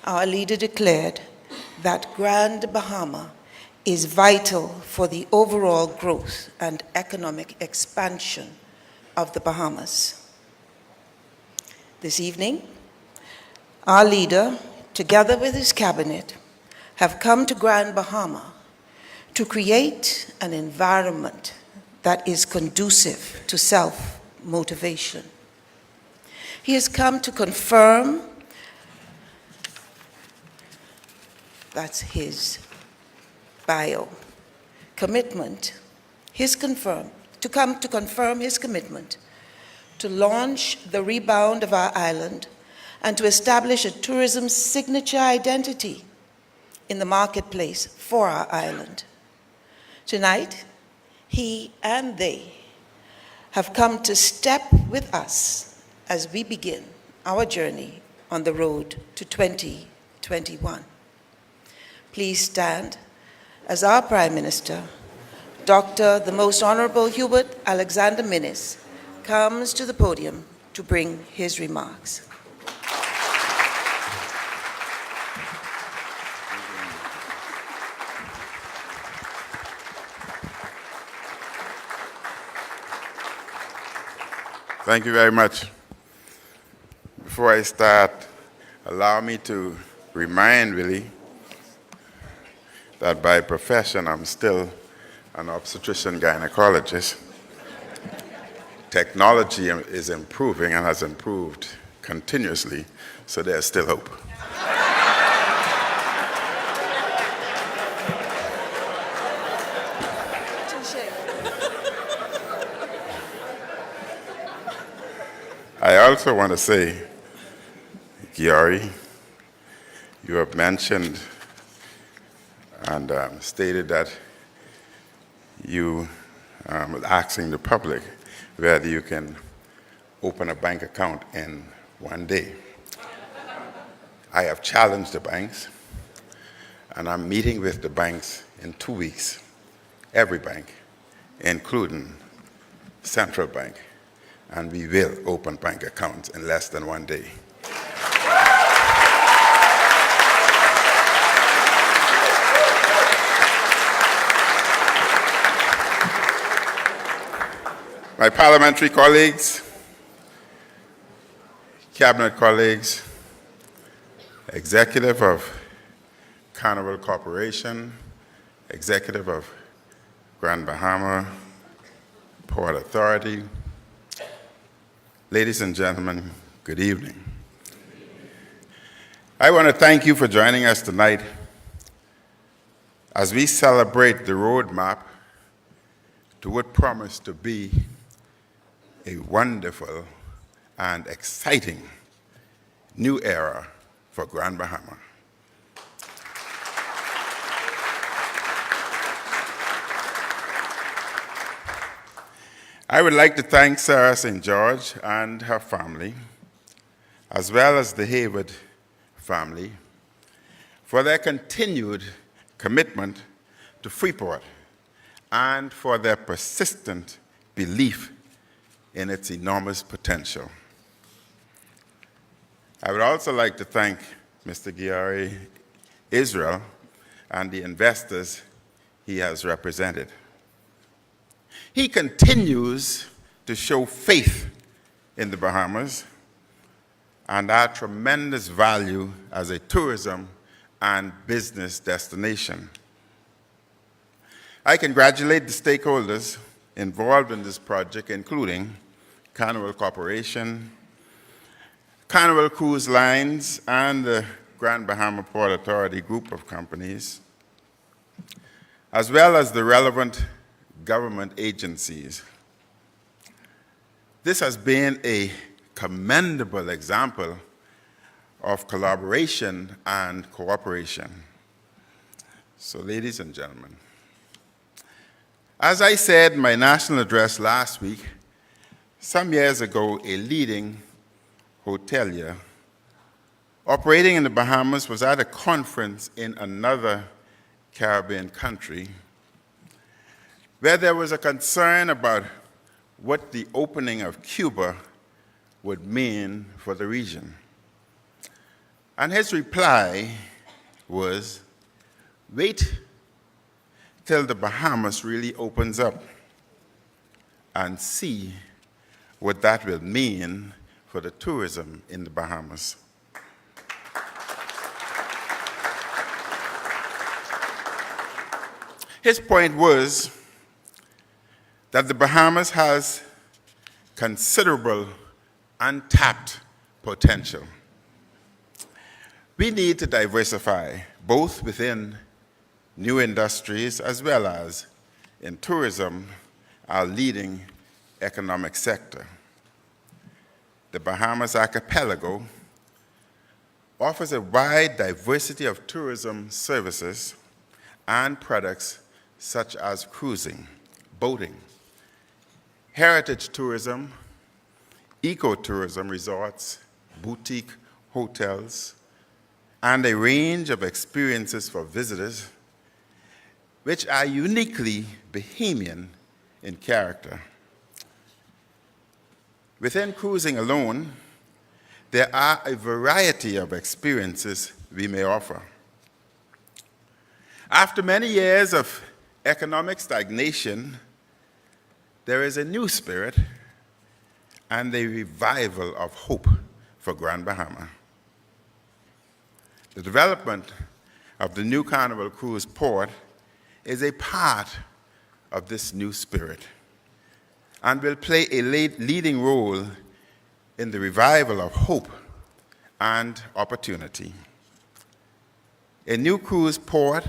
our leader declared that Grand Bahama is vital for the overall growth and economic expansion of the Bahamas. This evening, our leader, together with his cabinet, have come to Grand Bahama to create an environment that is conducive to self-motivation. He has come to confirm, that's his bio, commitment, to confirm his commitment to launch the rebound of our island and to establish a tourism signature identity in the marketplace for our island. Tonight, he and they have come to step with us as we begin our journey on the road to 2021. Please stand as our Prime Minister, Dr. the Most Honorable Hubert Alexander Minnis, comes to the podium to bring his remarks. Thank you very much. Before I start, allow me to remind Willie that by profession I'm still an obstetrician gynecologist. Technology is improving and has improved continuously, so there's still hope. I also want to say, Giori, you have mentioned and stated that you were asking the public whether you can open a bank account in one day. I have challenged the banks, and I'm meeting with the banks in 2 weeks, every bank, including Central Bank, and we will open bank accounts in less than 1 day. My parliamentary colleagues, cabinet colleagues, executive of Carnival Corporation, executive of Grand Bahama Port Authority, ladies and gentlemen, good evening. I want to thank you for joining us tonight as we celebrate the roadmap to what promised to be a wonderful and exciting new era for Grand Bahama. I would like to thank Sarah St. George and her family, as well as the Hayward family, for their continued commitment to Freeport and for their persistent belief in its enormous potential. I would also like to thank Mr. Giari Israel and the investors he has represented. He continues to show faith in the Bahamas and our tremendous value as a tourism and business destination. I congratulate the stakeholders involved in this project, including Carnival Corporation, Carnival Cruise Lines, and the Grand Bahama Port Authority group of companies, as well as the relevant government agencies. This has been a commendable example of collaboration and cooperation. So, ladies and gentlemen, as I said in my national address last week, some years ago, a leading hotelier operating in the Bahamas was at a conference in another Caribbean country where there was a concern about what the opening of Cuba would mean for the region. And his reply was, wait till the Bahamas really opens up and see what that will mean for the tourism in the Bahamas. His point was that the Bahamas has considerable untapped potential. We need to diversify both within new industries as well as in tourism, our leading economic sector. The Bahamas Archipelago offers a wide diversity of tourism services and products such as cruising, boating, heritage tourism, ecotourism resorts, boutique hotels, and a range of experiences for visitors which are uniquely Bahamian in character. Within cruising alone, there are a variety of experiences we may offer. After many years of economic stagnation, there is a new spirit and a revival of hope for Grand Bahama. The development of the new Carnival Cruise Port is a part of this new spirit and will play a leading role in the revival of hope and opportunity. A new cruise port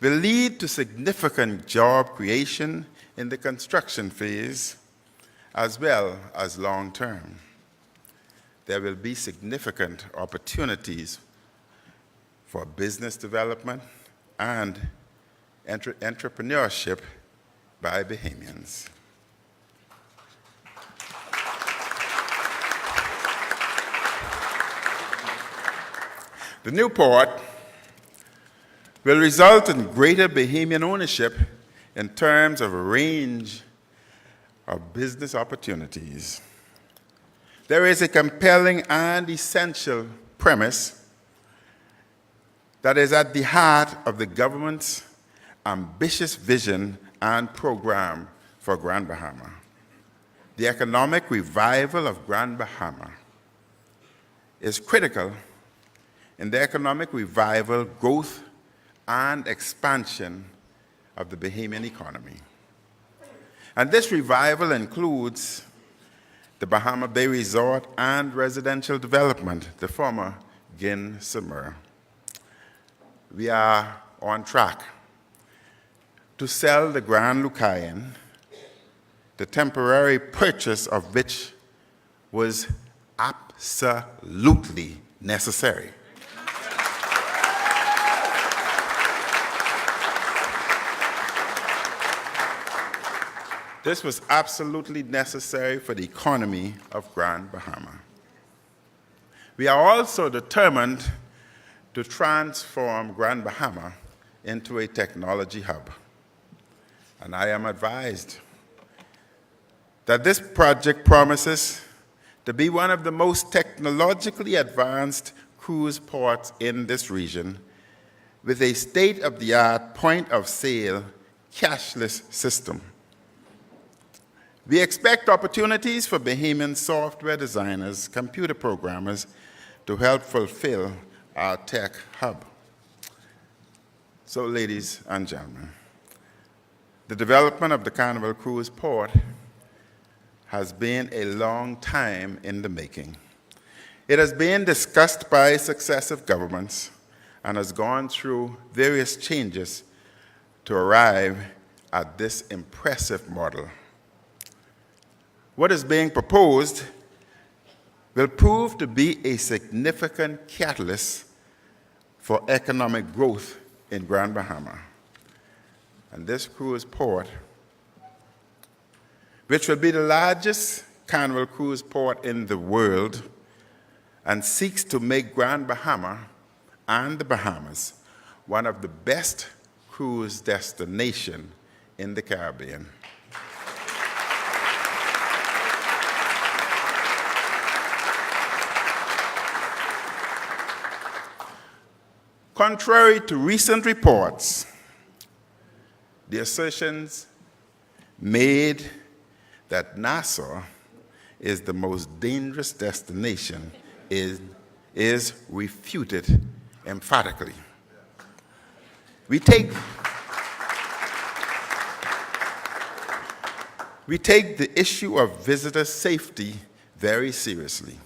will lead to significant job creation in the construction phase as well as long term. There will be significant opportunities for business development and entrepreneurship by Bahamians. The new port will result in greater Bahamian ownership in terms of a range of business opportunities. There is a compelling and essential premise that is at the heart of the government's ambitious vision and program for Grand Bahama. The economic revival of Grand Bahama is critical in the economic revival, growth, and expansion of the Bahamian economy. And this revival includes the Bahama Bay Resort and residential development, the former Gin Samur. We are on track to sell the Grand Lucayan, the temporary purchase of which was absolutely necessary. This was absolutely necessary for the economy of Grand Bahama. We are also determined to transform Grand Bahama into a technology hub. And I am advised that this project promises to be one of the most technologically advanced cruise ports in this region with a state-of-the-art point-of-sale cashless system. We expect opportunities for Bahamian software designers, computer programmers, to help fulfill our tech hub. So, ladies and gentlemen, the development of the Carnival Cruise Port has been a long time in the making. It has been discussed by successive governments and has gone through various changes to arrive at this impressive model. What is being proposed will prove to be a significant catalyst for economic growth in Grand Bahama. And this cruise port, which will be the largest Carnival cruise port in the world, and seeks to make Grand Bahama and the Bahamas one of the best cruise destinations in the Caribbean. Contrary to recent reports, the assertions made that Nassau is the most dangerous destination is refuted emphatically. We take the issue of visitor safety very seriously.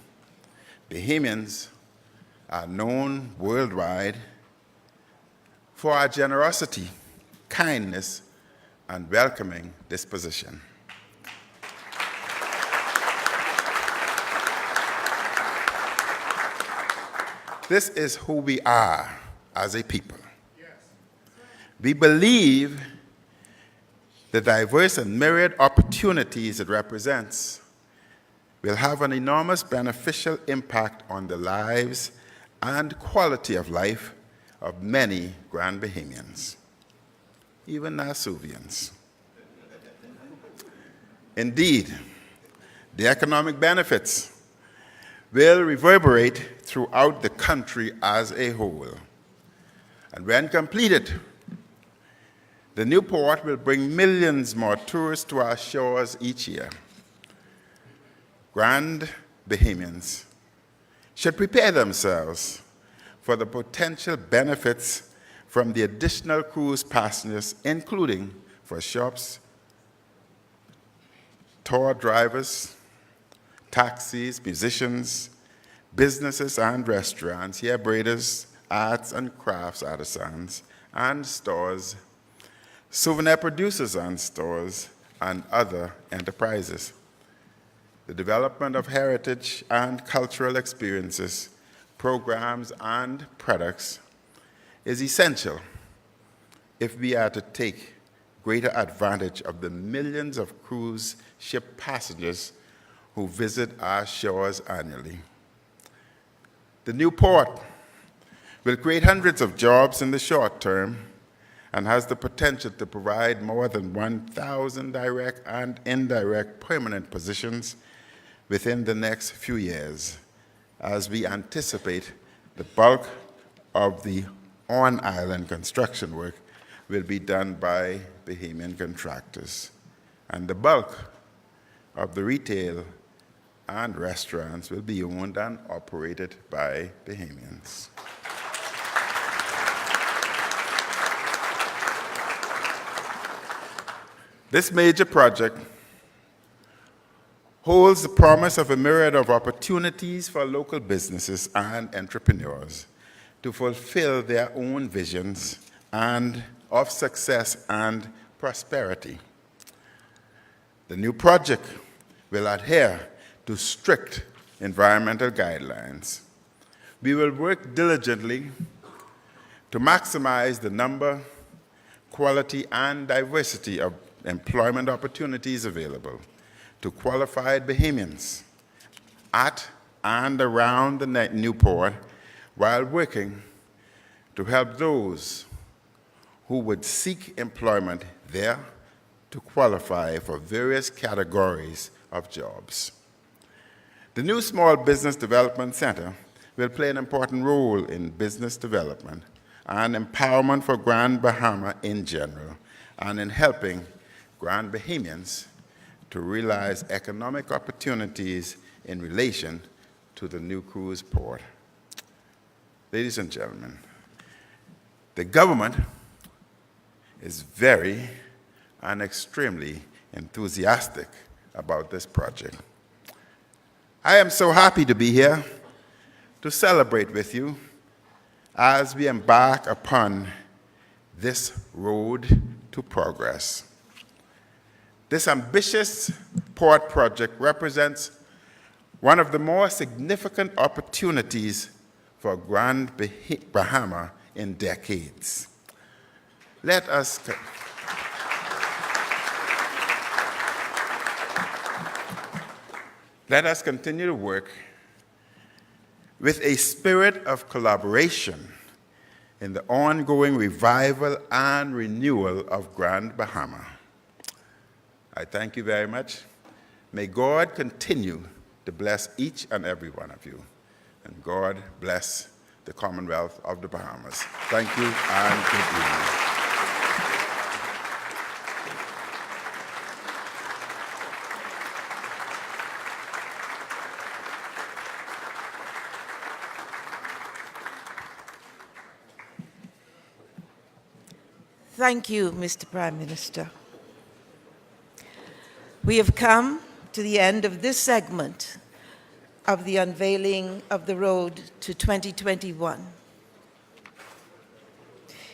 Bahamians are known worldwide for our generosity, kindness, and welcoming disposition. This is who we are as a people. We believe the diverse and myriad opportunities it represents will have an enormous beneficial impact on the lives and quality of life of many Grand Bahamians, even Nassauvians. Indeed, the economic benefits will reverberate throughout the country as a whole. And when completed, the new port will bring millions more tourists to our shores each year. Grand Bahamians should prepare themselves for the potential benefits from the additional cruise passengers, including for shops, tour drivers, taxis, musicians, businesses and restaurants, hair braiders, arts and crafts artisans, and stores, souvenir producers and stores, and other enterprises. The development of heritage and cultural experiences, programs, and products is essential if we are to take greater advantage of the millions of cruise ship passengers who visit our shores annually. The new port will create hundreds of jobs in the short term and has the potential to provide more than 1,000 direct and indirect permanent positions within the next few years, as we anticipate the bulk of the on-island construction work will be done by Bahamian contractors, and the bulk of the retail and restaurants will be owned and operated by Bahamians. This major project holds the promise of a myriad of opportunities for local businesses and entrepreneurs to fulfill their own visions and of success and prosperity. The new project will adhere to strict environmental guidelines. We will work diligently to maximize the number, quality, and diversity of employment opportunities available to qualified Bahamians at and around the new port, while working to help those who would seek employment there to qualify for various categories of jobs. The new Small Business Development Center will play an important role in business development and empowerment for Grand Bahama in general, and in helping Grand Bahamians to realize economic opportunities in relation to the new cruise port. Ladies and gentlemen, the government is very and extremely enthusiastic about this project. I am so happy to be here to celebrate with you as we embark upon this road to progress. This ambitious port project represents one of the more significant opportunities for Grand Bahama in decades. Let us continue to work with a spirit of collaboration in the ongoing revival and renewal of Grand Bahama. I thank you very much. May God continue to bless each and every one of you. And God bless the Commonwealth of the Bahamas. Thank you and good evening. Thank you, Mr. Prime Minister. We have come to the end of this segment of the unveiling of the road to 2021.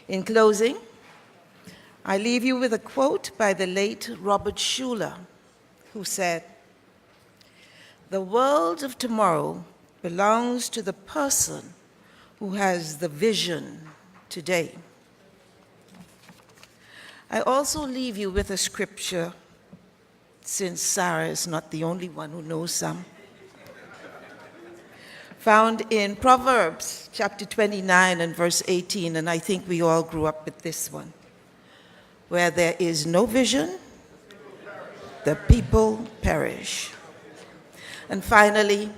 In closing, I leave you with a quote by the late Robert Schuller, who said, "The world of tomorrow belongs to the person who has the vision today." I also leave you with a scripture, since Sarah is not the only one who knows some, found in Proverbs chapter 29 and verse 18, and I think we all grew up with this one. Where there is no vision, the people perish. And finally,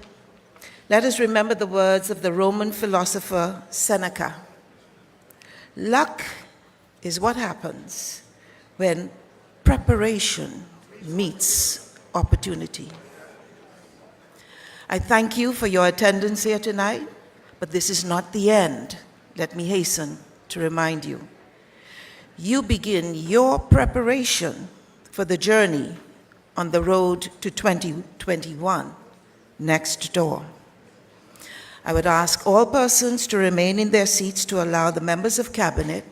let us remember the words of the Roman philosopher Seneca. Luck is what happens when preparation meets opportunity. I thank you for your attendance here tonight, but this is not the end. Let me hasten to remind you. You begin your preparation for the journey on the road to 2021 next door. I would ask all persons to remain in their seats to allow the members of Cabinet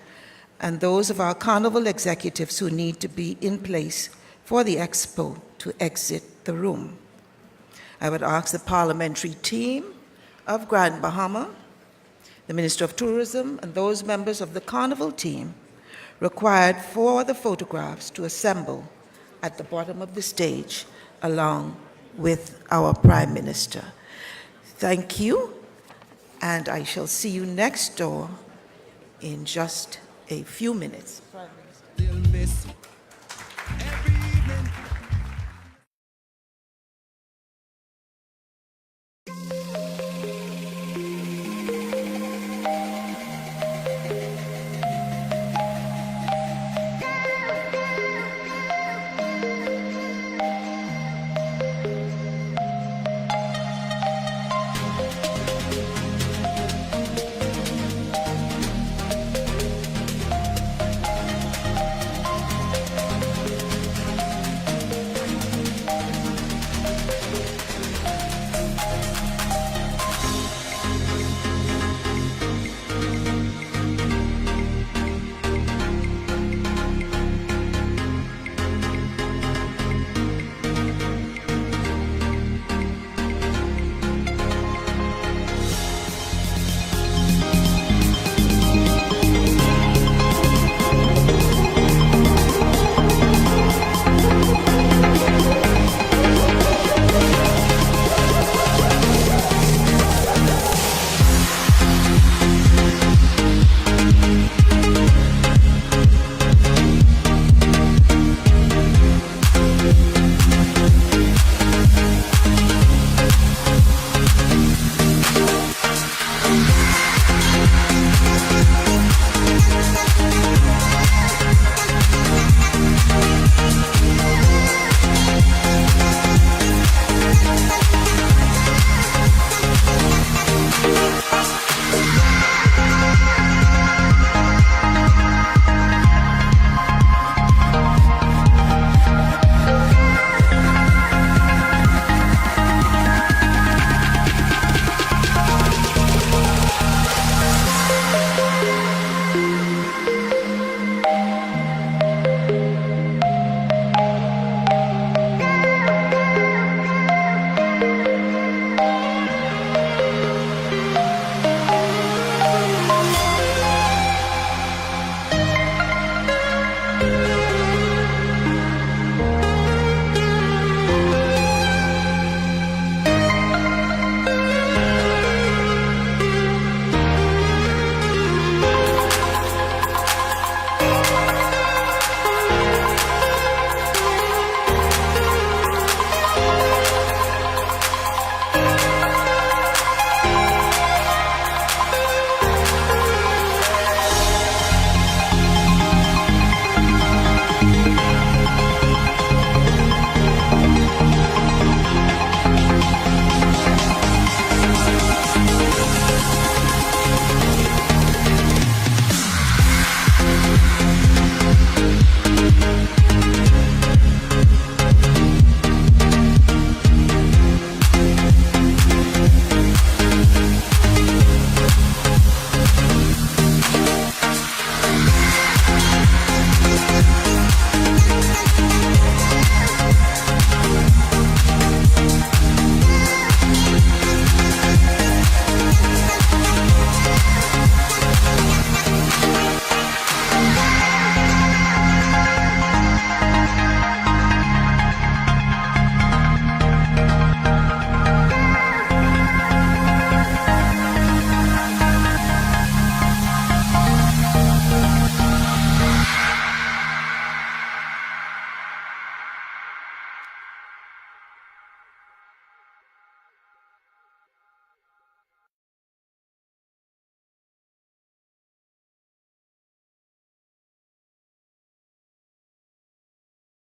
and those of our Carnival executives who need to be in place for the expo to exit the room. I would ask the parliamentary team of Grand Bahama, the Minister of Tourism, and those members of the Carnival team required for the photographs to assemble at the bottom of the stage along with our Prime Minister. Thank you, and I shall see you next door in just a few minutes. Prime Minister.